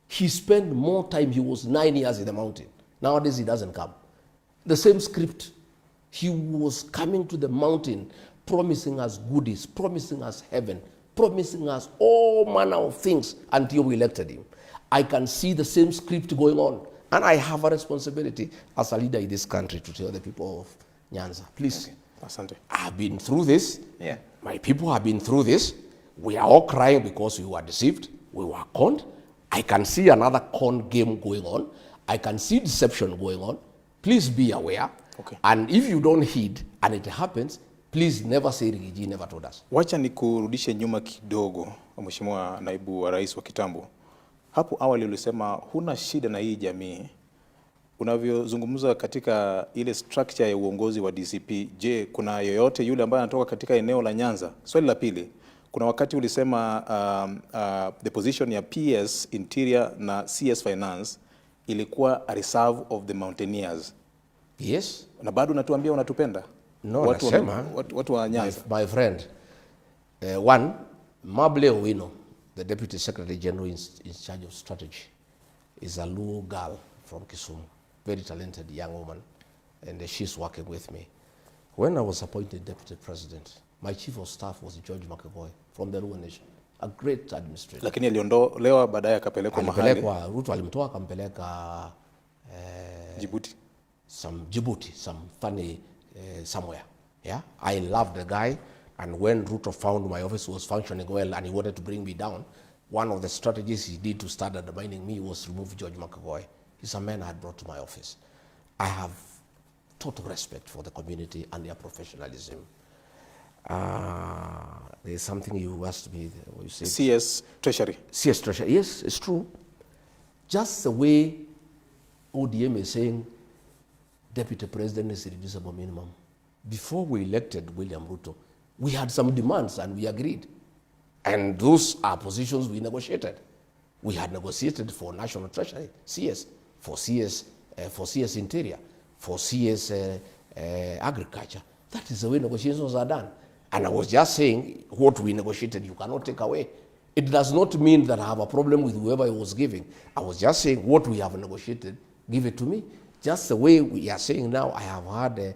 He spent more time, he was 9 years in the mountain. Nowadays he doesn't come. The same script. He was coming to the mountain, promising us goodies, promising us heaven, promising us all manner of things until we elected him. I can see the same script going on. And I have a responsibility as a leader in this country to tell the people of Nyanza, please, Asante. I've been through this. Yeah. My people have been through this. We are all crying because we were deceived. We were conned. I can see another con game going on. I can see deception going on. Please be aware. Okay. And if you don't heed and it happens, please never say Rigathi never told us. Wacha nikurudishe nyuma kidogo, Mheshimiwa Naibu wa Rais wa kitambo. Hapo awali ulisema huna shida na hii jamii. Unavyozungumza katika ile structure ya uongozi wa DCP, je, kuna yoyote yule ambaye anatoka katika eneo la Nyanza? Swali la pili, kuna wakati ulisema the position ya PS Interior na CS Finance ilikuwa a reserve of the mountaineers. Yes. Na bado unatuambia unatupenda? No, watu wa Nyanza. My friend, one, Mable Owino, the Deputy Secretary General in charge of strategy, is a Luo girl from Kisumu, very talented young woman, and she's working with me. When I was appointed Deputy President, my Chief of Staff was George Makagoy from the Luo Nation, a great administrator. Lakini aliondolewa baadaye akapelekwa mahali. Ruto alimtoa akampeleka Djibouti. Djibouti, some funny somewhere. Yeah, I loved the guy. And when Ruto found my office was functioning well and he wanted to bring me down, one of the strategies he did to start undermining me was remove George Makagoy. He's a man I had brought to my office. I have total respect for the community and their professionalism. There's something you asked me. You said, CS Treasury. CS Treasury, yes, it's true. Just the way ODM is saying, deputy president is irreducible minimum. Before we elected William Ruto, we had some demands and we agreed. And those are positions we negotiated. We had negotiated for National Treasury, CS, for CS Interior, for CS Agriculture. That is the way negotiations are done. And I was just saying, what we negotiated, you cannot take away. It does not mean that I have a problem with whoever I was giving. I was just saying, what we have negotiated, give it to me. Just the way we are saying now, I have heard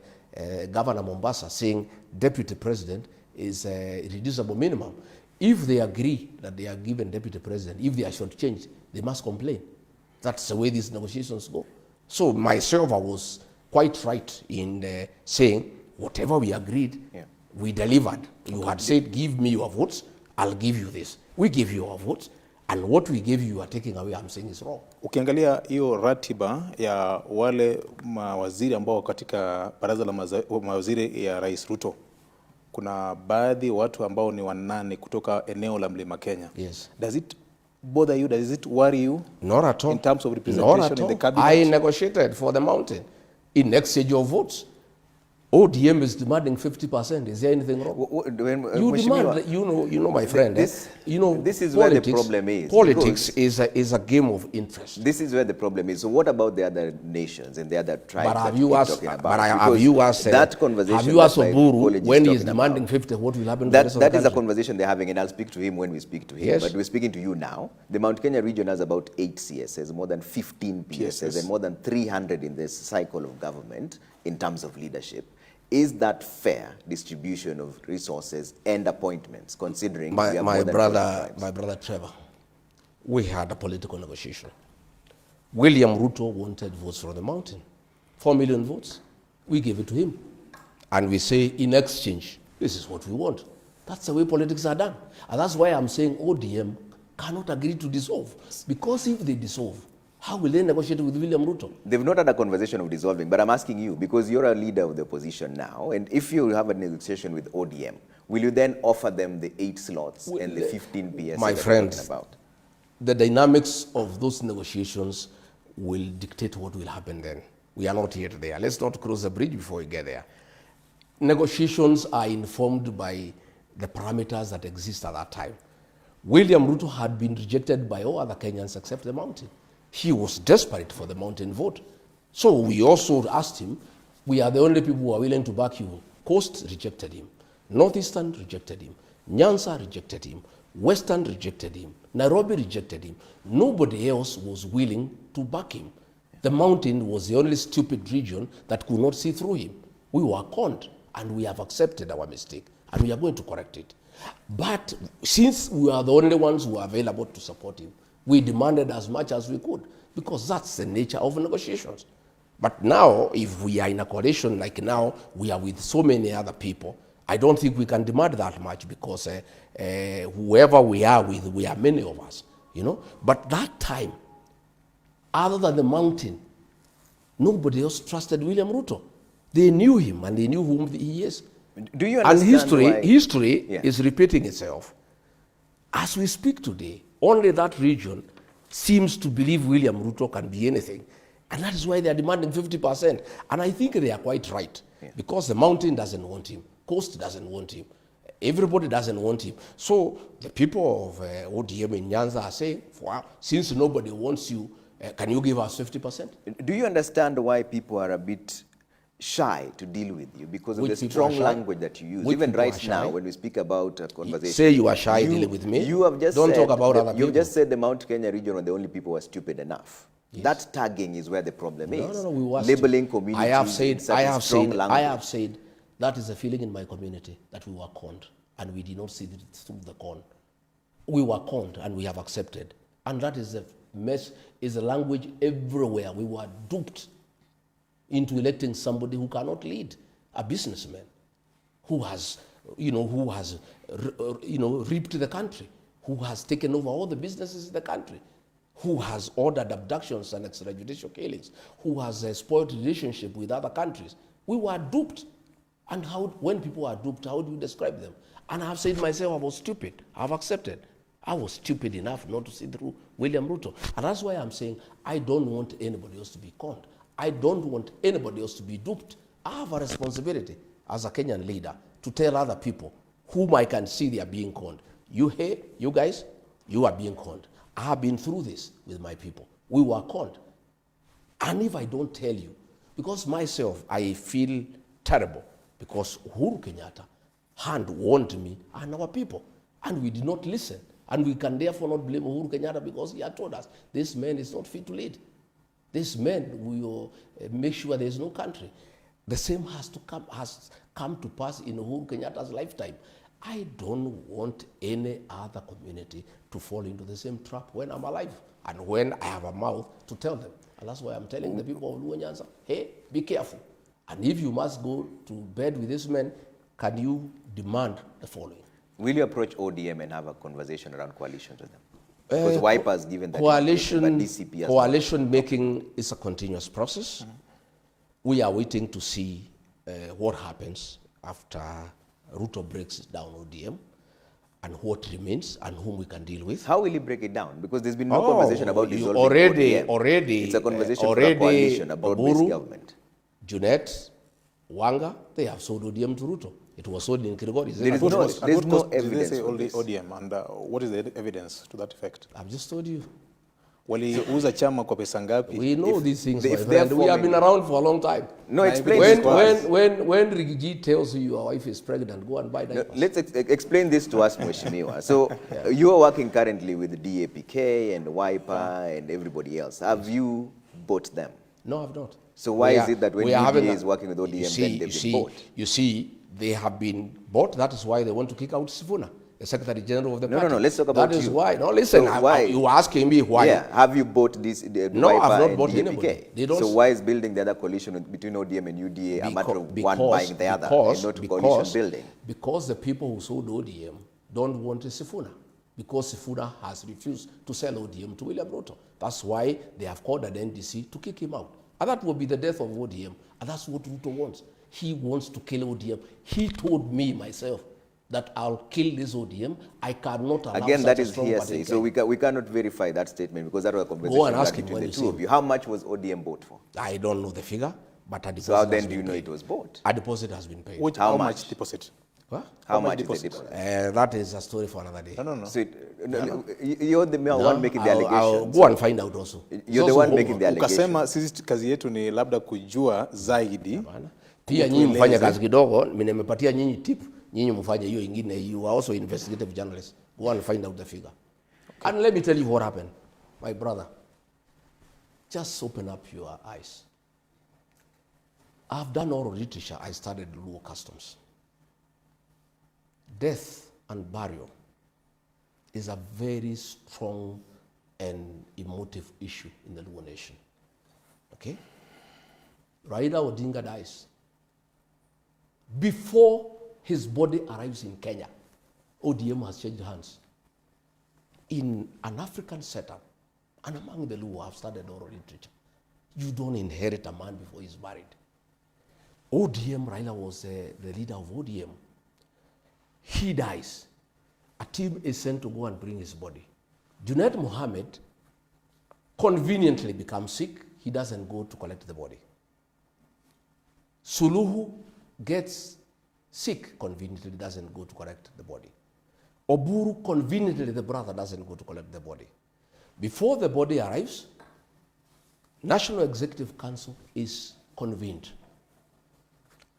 Governor Mombasa saying deputy president is a reducible minimum. If they agree that they are given deputy president, if they are shortchanged, they must complain. That's the way these negotiations go. So myself, I was quite right in saying, whatever we agreed, we delivered. You had said, give me your votes, I'll give you this. We give you our votes, and what we gave you are taking away, I'm saying is wrong. Ukiangalia hiyo ratiba ya wale mawaziri ambao katika baraza la mawaziri ya Rais Ruto, kuna baadhi watu ambao ni wanane kutoka eneo la Mlima Kenya. Yes. Does it bother you? Does it worry you? Not at all. In terms of representation in the cabinet? I negotiated for the mountain in exchange of votes. ODM is demanding 50%. Is there anything wrong? You demand, you know, my friend. This you know, this is politics, where the problem is. Politics is a game of interest. This is where the problem is. So what about the other nations and the other tribes? But have that you asked? talking about? But have you asked? That conversation. Have you asked that Oburu when he is talking demanding about, 50? What will happen? That to the rest of is the a conversation they're having, and I'll speak to him when we speak to him. Yes. But we're speaking to you now. The Mount Kenya region has about 8 CSs, more than 15 PSs, and more than 300 in this cycle of government in terms of leadership. Is that fair distribution of resources and appointments, considering my brother Trevor, we had a political negotiation. William Ruto wanted votes from the mountain, 4 million votes. We gave it to him, and we say in exchange, this is what we want. That's the way politics are done, and that's why I'm saying ODM cannot agree to dissolve, because if they dissolve, how will they negotiate with William Ruto? They've not had a conversation of dissolving, but I'm asking you, because you're a leader of the opposition now, and if you have a negotiation with ODM, will you then offer them the 8 slots and the 15 PS? My friends, the dynamics of those negotiations will dictate what will happen then. We are not yet there. Let's not cross the bridge before we get there. Negotiations are informed by the parameters that exist at that time. William Ruto had been rejected by all other Kenyans except the mountain. He was desperate for the mountain vote. So we also asked him, we are the only people who are willing to back you. Coast rejected him. Northeastern rejected him. Nyanza rejected him. Western rejected him. Nairobi rejected him. Nobody else was willing to back him. The mountain was the only stupid region that could not see through him. We were conned, and we have accepted our mistake, and we are going to correct it. But since we are the only ones who are available to support him, we demanded as much as we could, because that's the nature of negotiations. But now, if we are in a coalition like now, we are with so many other people, I don't think we can demand that much, because whoever we are with, we are many of us, you know. But that time, other than the mountain, nobody else trusted William Ruto. They knew him, and they knew whom he is. Do you understand history is repeating itself. As we speak today, only that region seems to believe William Ruto can be anything. And that is why they are demanding 50%. And I think they are quite right. Because the mountain doesn't want him. Coast doesn't want him. Everybody doesn't want him. So the people of ODM in Nyanza are saying, wow, since nobody wants you, can you give us 50%? Do you understand why people are a bit shy to deal with you because of the strong language that you use? Even right now, when we speak about a conversation, say you are shy dealing with me. You have just don't said, talk about other people. You've just said the Mount Kenya region were the only people who are stupid enough. Yes. That tagging is where the problem is. No, we were labeling communities. I have said that is a feeling in my community that we were conned, and we did not see it through the con. We were conned, and we have accepted, and that is a mess. Is a language everywhere. We were duped into electing somebody who cannot lead, a businessman who has, reaped the country, who has taken over all the businesses in the country, who has ordered abductions and extrajudicial killings, who has spoiled relationship with other countries. We were duped. And when people are duped, how do you describe them? And I have said myself, I was stupid. I have accepted. I was stupid enough not to see through William Ruto. And that's why I'm saying I don't want anybody else to be conned. I don't want anybody else to be duped. I have a responsibility as a Kenyan leader to tell other people whom I can see they are being conned. You here, you guys, you are being conned. I have been through this with my people. We were conned. And if I don't tell you, because myself, I feel terrible because Uhuru Kenyatta had warned me and our people, and we did not listen. And we can therefore not blame Uhuru Kenyatta because he had told us, this man is not fit to lead. This man will make sure there is no country. The same has come to pass in Uhuru Kenyatta's lifetime. I don't want any other community to fall into the same trap when I'm alive and when I have a mouth to tell them. And that's why I'm telling the people of Luo Nyanza, hey, be careful. And if you must go to bed with this man, can you demand the following? Will you approach ODM and have a conversation around coalition with them? Because Wiper has given that coalition, but DCP has coalition making is a continuous process. We are waiting to see what happens after Ruto breaks down ODM and what remains and whom we can deal with. How will he break it down? Because there's been no conversation about dissolving ODM. Already, it's a conversation for a coalition, a broad-based government. Junet, Wanga, they have sold ODM to Ruto. It was sold in Kirigori. There's no evidence. Did they say only ODM? And what is the evidence to that effect? I've just told you. Waliuza chama kwa pesa ngapi? We know these things, my friend. We have been around for a long time. No, explain when Rigathi tells you your wife is pregnant, go and buy that. Let's explain this to us, Mheshimiwa. So you are working currently with the DAPK and Wiper and everybody else. Have you bought them? No, I've not. So why is it that when UDA is working with ODM, then they've been bought? You see, they have been bought. That is why they want to kick out Sifuna, the Secretary General of the party. No, let's talk about that is why. No, listen, so why? You asking me why. Yeah, have you bought this No, Wiper I've not and bought DAPK? anybody. They don't. So why is building the other coalition between ODM and UDA a matter of one buying the other and not coalition building? Because the people who sold ODM don't want Sifuna. Because Sifuna has refused to sell ODM to William Ruto. That's why they have called an NDC to kick him out. And that will be the death of ODM. And that's what Ruto wants. He wants to kill ODM. He told me myself that I'll kill this ODM. I cannot allow Again, such that a is strong hearsay. So we cannot verify that statement because that was a conversation Go and ask him between when the you two of you. How much was ODM bought for? I don't know the figure, but a deposit. So how then do you know it was bought? A deposit has been paid. How much deposit? What? How much is the deposit? That is a story for another day. No. So you're the one making the allegation. I'll go and find out also. You're the one making the allegation. Ukasema sisi kazi yetu ni labda kujua zaidi. Pia nyinyi mfanye kazi kidogo, mimi nimepatia nyinyi tip, nyinyi mfanye hiyo ingine. You are also investigative journalists. Go and find out the figure. Okay. And let me tell you what happened. My brother, just open up your eyes. I've done oral literature. I studied Luo customs. Death and burial is a very strong and emotive issue in the Luo nation. Okay? Raila Odinga dies. Before his body arrives in Kenya, ODM has changed hands. In an African setup, and among the Luo have studied oral literature, you don't inherit a man before he's buried. ODM, Raila was the leader of ODM. He dies. A team is sent to go and bring his body. Junaid Mohammed conveniently becomes sick. He doesn't go to collect the body. Suluhu gets sick, conveniently doesn't go to collect the body. Oburu, conveniently, the brother doesn't go to collect the body. Before the body arrives, National Executive Council is convened.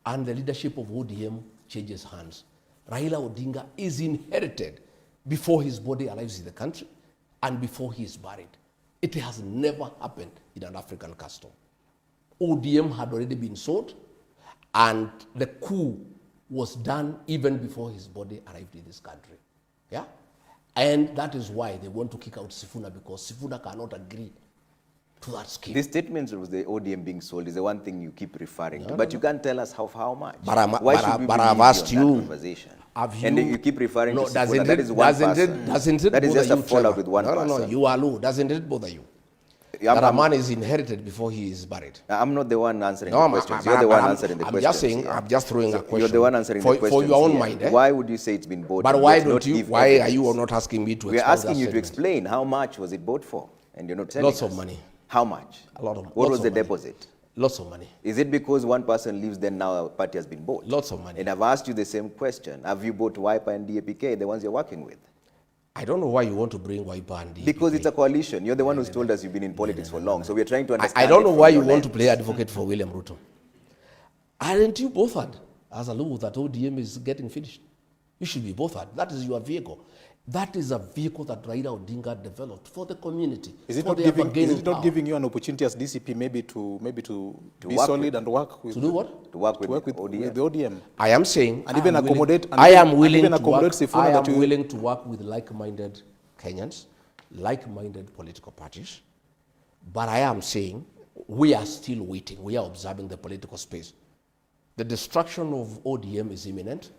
And the leadership of ODM changes hands. Raila Odinga is inherited before his body arrives in the country and before he is buried. It has never happened in an African custom. ODM had already been sold, and the coup was done even before his body arrived in this country. Yeah? And that is why they want to kick out Sifuna, because Sifuna cannot agree to that scheme. The statements of the ODM being sold is the one thing you keep referring to, but you can't tell us how much. Why should we I've asked you, that conversation? And you keep referring to Sifuna, that is one person. Doesn't it that is just a fallout with one person. person. No, you are low. Doesn't it bother you? That a man is inherited before he is buried. I'm not the one answering the questions. You're the one answering the questions. I'm just saying, I'm just throwing a question. You're the one answering the questions. For your own mind. Why would you say it's been bought? But why don't you? Why are you not asking me to explain? We're asking you to explain how much was it bought for, and you're not telling us. Lots of money. How much? A lot of money. What was the deposit? Lots of money. Is it because one person leaves, then now a party has been bought? Lots of money. And I've asked you the same question. Have you bought Wiper and DAPK, the ones you're working with? I don't know why you want to bring Wiper and DAPK. Because it's a coalition. You're the one who's told us you've been in politics for long. So we're trying to understand. I don't know why you your want to lens. play advocate for William Ruto. Aren't you bothered as a law that ODM is getting finished? You should be bothered. That is your vehicle. That is a vehicle that Raila Odinga developed for the community. Is it for not giving you an opportunity as DCP maybe to be solid and work with? To do what? To work with with ODM. the ODM. I am saying, And even accommodate. I am willing to work with like-minded Kenyans, like-minded political parties. But I am saying we are still waiting. We are observing the political space. The destruction of ODM is imminent.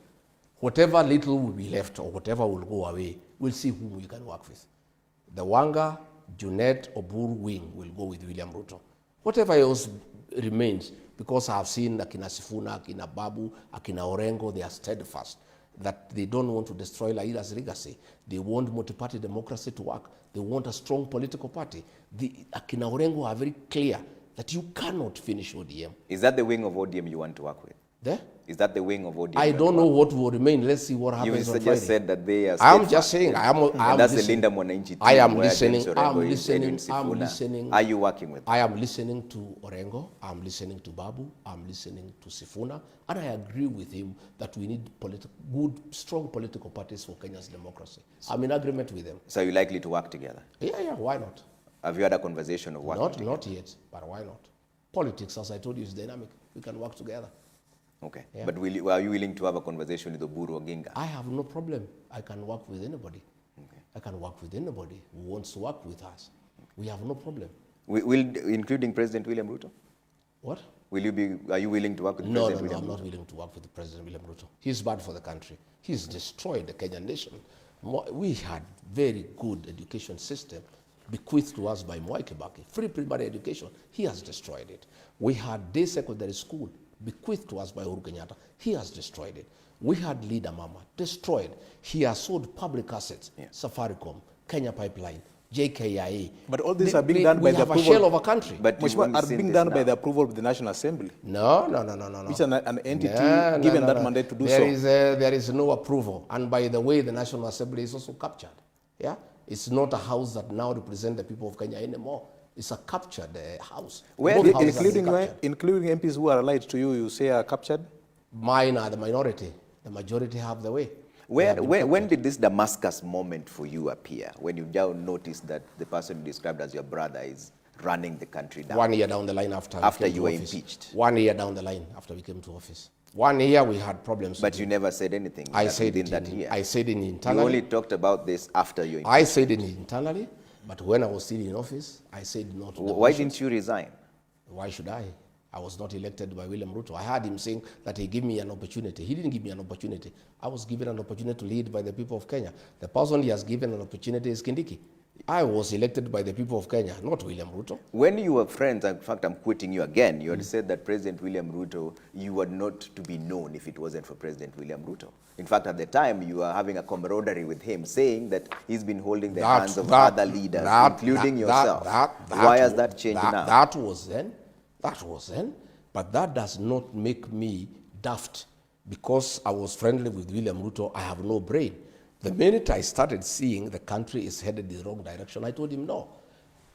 Whatever little will be left or whatever will go away, we'll see whom we can work with. The Wanga, Junet, Oburu wing will go with William Ruto. Whatever else remains, because I've seen Akina Sifuna, Akina Babu, Akina Orengo, they are steadfast that they don't want to destroy Raila's legacy. They want multi-party democracy to work. They want a strong political party. The Akina Orengo are very clear that you cannot finish ODM. Is that the wing of ODM you want to work with? There? Is that the wing of ODM? I don't know what will remain. Let's see what happens on Friday. You just said that they are I'm just saying. and that's the Linda Mwananchi team. I am where listening. James I'm Orengo is Edwin listening. I'm Sifuna. listening. Are you working with them? I am listening to Orengo. I'm listening to Babu. I'm listening to Sifuna. And I agree with him that we need good, strong political parties for Kenya's democracy. I'm in agreement with them. So you're likely to work together? Yeah, why not? Have you had a conversation of working together? Not yet, but why not? Politics, as I told you, is dynamic. We can work together. Okay. Yeah. But are you willing to have a conversation with Oburu Oginga? I have no problem. I can work with anybody. Okay. I can work with anybody who wants to work with us. We have no problem. Including President William Ruto? What? Are you willing to work with President William Ruto? No, I'm not willing to work with President William Ruto. He's bad for the country. He's destroyed the Kenyan nation. We had very good education system bequeathed to us by Mwai Kibaki. Free primary education. He has destroyed it. We had day secondary school bequeathed to us by Uhuru Kenyatta. He has destroyed it. We had Leader Mama, destroyed. He has sold public assets, Safaricom, Kenya Pipeline, JKIA. But all these are being done by the approval. We have a shell of a country. But are being done by the approval of the National Assembly. No. Which is an entity given that mandate to do so. There is no approval. And by the way, the National Assembly is also captured. Yeah, it's not a house that now represents the people of Kenya anymore. It's a captured house. Including MPs who are allied to you, you say are captured? Mine are the minority. The majority have the way. When did this Damascus moment for you appear? When you now noticed that the person you described as your brother is running the country down? 1 year down the line after you were impeached? 1 year down the line after we came to office. 1 year we had problems. But you never said anything. I said it that year. I said it internally. You only talked about this after your impeachment. I said it internally, but when I was still in office, I said not. Why didn't you resign? Why should I? I was not elected by William Ruto. I heard him saying that he gave me an opportunity. He didn't give me an opportunity. I was given an opportunity to lead by the people of Kenya. The person he has given an opportunity is Kindiki. I was elected by the people of Kenya, not William Ruto. When you were friends, in fact, I'm quoting you again, you had said that President William Ruto, you were not to be known if it wasn't for President William Ruto. In fact, at the time, you were having a camaraderie with him, saying that he's been holding the hands of other leaders, including yourself. Why has that changed now? That was then. But that does not make me daft. Because I was friendly with William Ruto, I have no brain. The minute I started seeing the country is headed in the wrong direction, I told him no.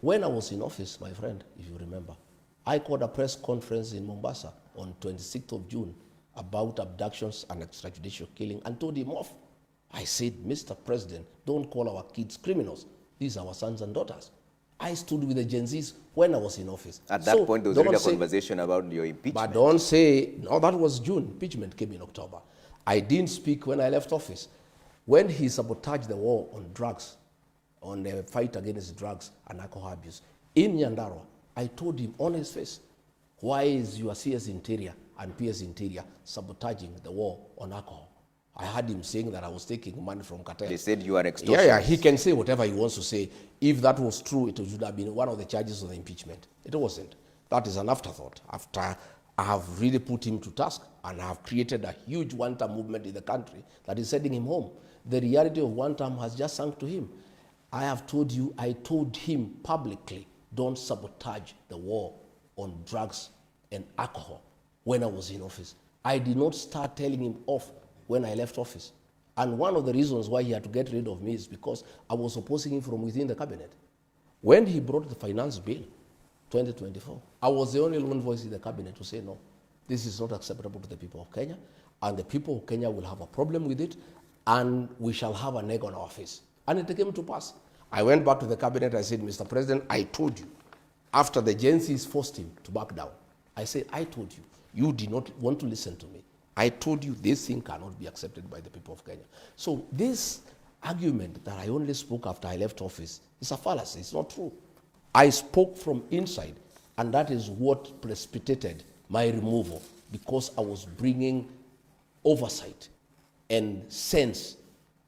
When I was in office, my friend, if you remember, I called a press conference in Mombasa on 26th of June about abductions and extrajudicial killing and told him off. I said, Mr. President, don't call our kids criminals. These are our sons and daughters. I stood with the Gen Zs when I was in office. At that point, there was already a conversation about your impeachment. But don't say, no, that was June. Impeachment came in October. I didn't speak when I left office. When he sabotaged the war on drugs, on the fight against drugs and alcohol abuse, in Nyandarua, I told him on his face, why is your CS Interior and PS Interior sabotaging the war on alcohol? I heard him saying that I was taking money from cartel. They said you are extortionist. Yeah, he can say whatever he wants to say. If that was true, it should have been one of the charges of the impeachment. It wasn't. That is an afterthought. After I have really put him to task and I have created a huge one-term movement in the country that is sending him home. The reality of one term has just sunk to him. I have told you, I told him publicly, don't sabotage the war on drugs and alcohol when I was in office. I did not start telling him off when I left office. And one of the reasons why he had to get rid of me is because I was opposing him from within the cabinet. When he brought the finance bill, 2024, I was the only one voice in the cabinet to say, no, this is not acceptable to the people of Kenya, and the people of Kenya will have a problem with it, and we shall have an egg on our face. And it came to pass. I went back to the cabinet, I said, Mr. President, I told you, after the Gen Zs forced him to back down, I said, I told you, you did not want to listen to me. I told you this thing cannot be accepted by the people of Kenya. So this argument that I only spoke after I left office is a fallacy, it's not true. I spoke from inside, and that is what precipitated my removal, because I was bringing oversight and sense,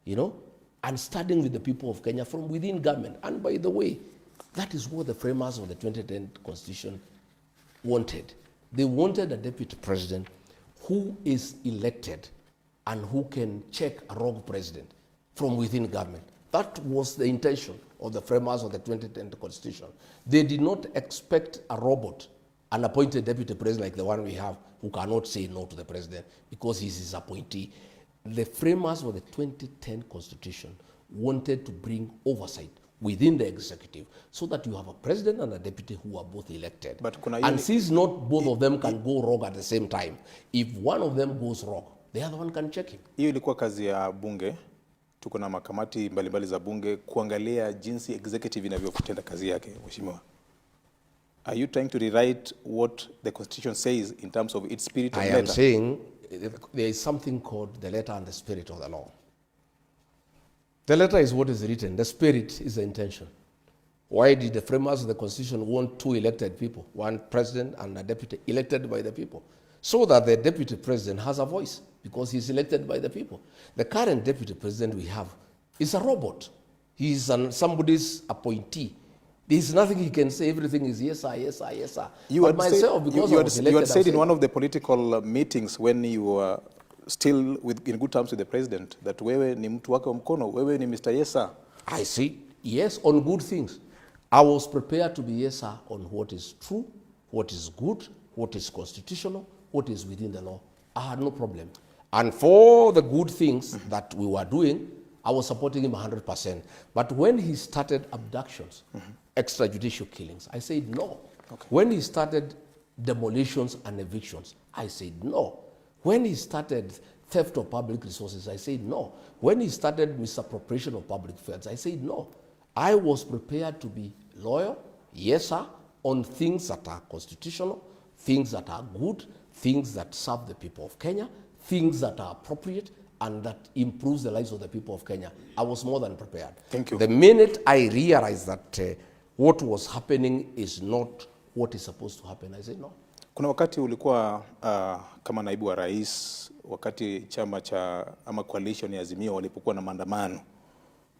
and starting with the people of Kenya from within government. And by the way, that is what the framers of the 2010 Constitution wanted. They wanted a deputy president who is elected and who can check a wrong president from within government. That was the intention of the framers of the 2010 Constitution. They did not expect a robot, an appointed deputy president like the one we have, who cannot say no to the president because he's his appointee. The framers of the 2010 Constitution wanted to bring oversight within the executive so that you have a president and a deputy who are both elected. And since not both of them can go wrong at the same time, if one of them goes wrong, the other one can check him. Hiyo ilikuwa kazi ya bunge. Tuko na makamati mbalimbali za bunge kuangalia jinsi executive inavyotenda kazi yake, Mheshimiwa. Are you trying to rewrite what the Constitution says in terms of its spirit and letter? I am saying there is something called the letter and the spirit of the law. The letter is what is written. The spirit is the intention. Why did the framers of the Constitution want two elected people, one president and a deputy elected by the people? So that the deputy president has a voice because he's elected by the people. The current deputy president we have is a robot. He's somebody's appointee. There's nothing he can say. Everything is yes, sir, yes, sir, yes, sir. You had said in one of the political meetings when you were still in good terms with the president that wewe ni mtu wake wa mkono, wewe ni Mr. Yes, sir. I see. Yes, on good things. I was prepared to be yes, sir, on what is true, what is good, what is constitutional, what is within the law. I had no problem. And for the good things that we were doing, I was supporting him 100%. But when he started abductions, extrajudicial killings, I said no. Okay. When he started demolitions and evictions, I said no. When he started theft of public resources, I said no. When he started misappropriation of public funds, I said no. I was prepared to be loyal, yes, sir, on things that are constitutional, things that are good, things that serve the people of Kenya, things that are appropriate, and that improves the lives of the people of Kenya. I was more than prepared. Thank you. The minute I realized that what was happening is not what is supposed to happen, I said no. Kuna wakati ulikuwa kama naibu wa rais, wakati chama cha ama coalition ya Azimio walipokuwa na maandamano,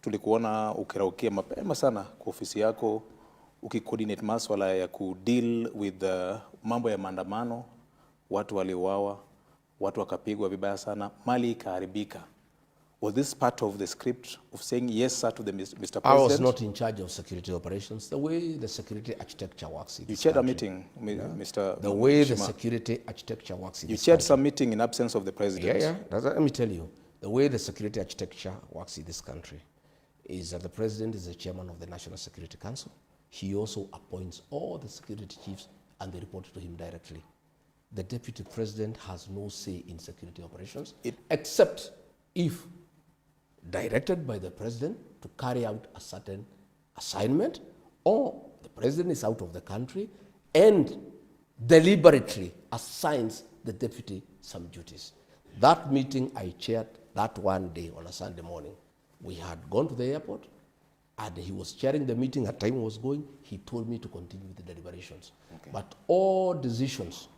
tulikuona ukiraukia mapema sana kwa ofisi yako, ukicoordinate masuala ya kudeal with mambo ya maandamano, watu waliuawa, watu wakapigwa vibaya sana, mali ikaharibika. Was this part of the script of saying yes, sir, to the Mr. President? I was not in charge of security operations. The way the security architecture works in You chaired a meeting, Mr. The way Shima. The security architecture works in You chaired some meeting in absence of the President. Yeah. Let me tell you, the way the security architecture works in this country is that the President is the chairman of the National Security Council. He also appoints all the security chiefs and they report to him directly. The Deputy President has no say in security operations, except if directed by the President to carry out a certain assignment, or the President is out of the country and deliberately assigns the Deputy some duties. That meeting I chaired that one day on a Sunday morning. We had gone to the airport and he was chairing the meeting. At time was going, he told me to continue with the deliberations. Okay. But all decisions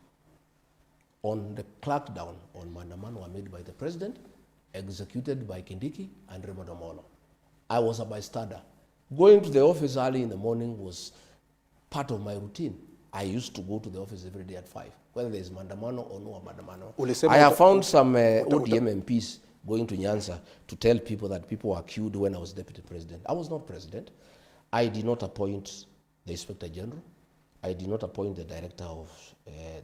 on the crackdown on Maandamano were made by the President, executed by Kindiki and Raymond Omolo. I was a bystander. Going to the office early in the morning was part of my routine. I used to go to the office every day at 5, whether there is Maandamano or no Maandamano. I have found some ODM MPs going to Nyanza to tell people that people were killed when I was Deputy President. I was not President. I did not appoint the Inspector General. I did not appoint the director of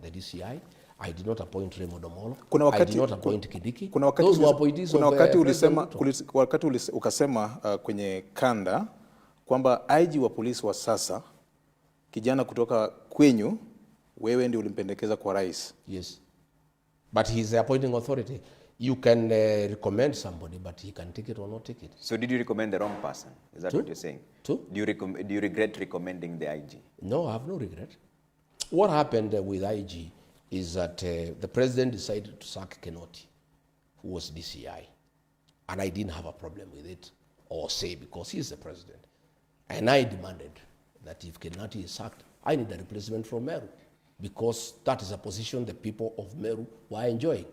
the DCI. I did not appoint Raymond Omolo. I did not appoint Kidiki. Those were appointees kuna of wakati President ulisema, ukasema kwenye kanda kwamba IG wa polisi wa sasa kijana kutoka kwenyu wewe ndio ulimpendekeza kwa rais. Yes. But he's the appointing authority. You can recommend somebody, but he can take it or not take it. So did you recommend the wrong person? Is that what you're saying? Do you regret recommending the IG? No, I have no regret. What happened with IG is that the president decided to sack Kenoti, who was DCI. And I didn't have a problem with it or say because he's the president. And I demanded that if Kenoti is sacked, I need a replacement from Meru because that is a position the people of Meru were enjoying.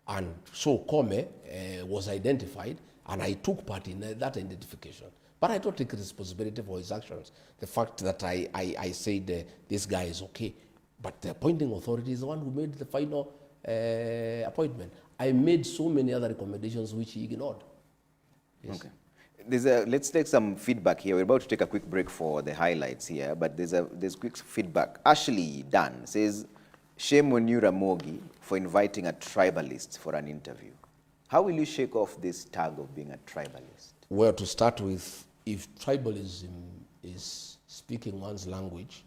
And so Kome was identified and I took part in that identification. But I don't take responsibility for his actions. The fact that I said this guy is okay, but the appointing authority is the one who made the final appointment. I made so many other recommendations which he ignored. Yes. Okay. Let's take some feedback here. We're about to take a quick break for the highlights here, but there's quick feedback. Ashley Dan says, shame on you, Ramogi, for inviting a tribalist for an interview. How will you shake off this tag of being a tribalist? Well, to start with, if tribalism is speaking one's language,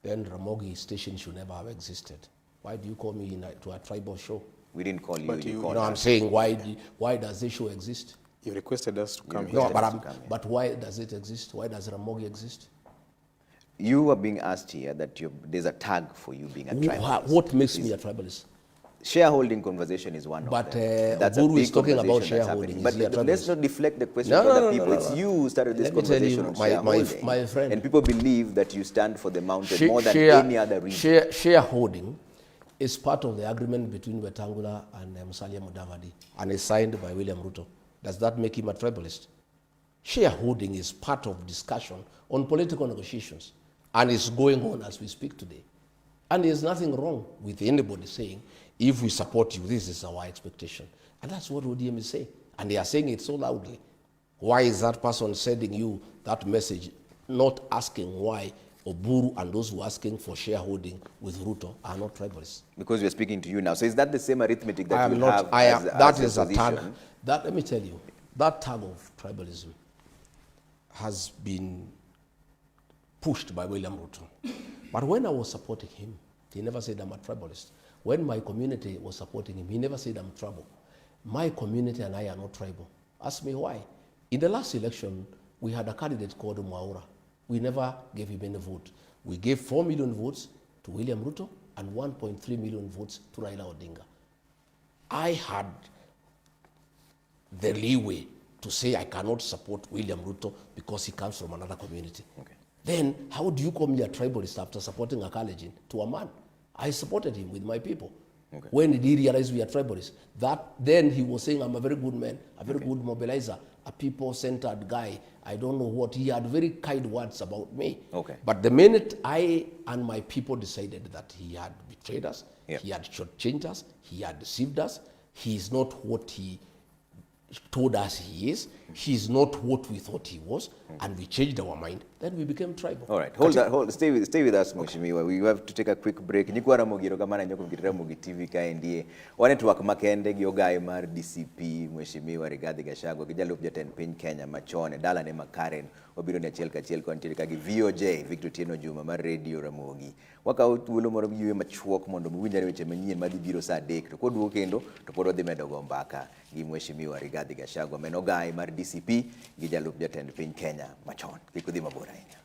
then Ramogi station should never have existed. Why do you call me to a tribal show? We didn't call you. But you know, I'm saying, why does this show exist? You requested us to come here. No, but why does it exist? Why does Ramogi exist? You are being asked here that there's a tag for you being a tribalist. What makes me a tribalist? Shareholding conversation is one but, of them. That's Oburu a big is talking about conversation that's shareholding. happening. But let's not deflect the question to No, other people. no. It's you who started this Let me tell conversation you, on shareholding. my friend. And people believe that you stand for the mountain more than any other reason. Shareholding is part of the agreement between Wetangula and Musalia Mudavadi and is signed by William Ruto. Does that make him a tribalist? Shareholding is part of discussion on political negotiations and is going on as we speak today. And there's nothing wrong with anybody saying, if we support you, this is our expectation. And that's what ODM is saying. And they are saying it so loudly. Why is that person sending you that message, not asking why Oburu and those who are asking for shareholding with Ruto are not tribalists? Because we're speaking to you now. So is that the same arithmetic that you have as that as is a tag. position? Let me tell you, that tag of tribalism has been pushed by William Ruto. But when I was supporting him, he never said I'm a tribalist. When my community was supporting him, he never said I'm tribal. My community and I are not tribal. Ask me why. In the last election, we had a candidate called Mwaura. We never gave him any vote. We gave 4 million votes to William Ruto and 1.3 million votes to Raila Odinga. I had the leeway to say I cannot support William Ruto because he comes from another community. Okay. Then how do you call me a tribalist after supporting a Kalenjin to a man? I supported him with my people. Okay. When did he realize we are tribalists? Then he was saying I'm a very good man, a very good mobilizer, a people-centered guy. I don't know what. He had very kind words about me. Okay. But the minute I and my people decided that he had betrayed us, he had shortchanged us, he had deceived us, he is not what he told us he is, he's not what we thought he was, and we changed our mind, then we became tribal. All right, stay with us, Mheshimiwa. We have to take a quick break. Nyikuwa Ramogiro kamana nyoko mkitira Mugi TV kaendie. Network makende gyogai mar DCP Mheshimiwa Rigathi Gachagua kijalo pjaten piny Kenya machone dala ne makaren obiro ne achiel kachiel kontiere kagi VOJ Victor Tieno Juma mar Radio Ramogi. Waka thuolo moro yue machuok mondo muwinjare weche manyien madhi biro saa 3 to koduogo kendo to pod odhi medo go mbaka gi Mheshimiwa Rigathi Gachagua menogai mar DCP gi jalup jatend piny Kenya machon. Kik udhi mabor ahinya.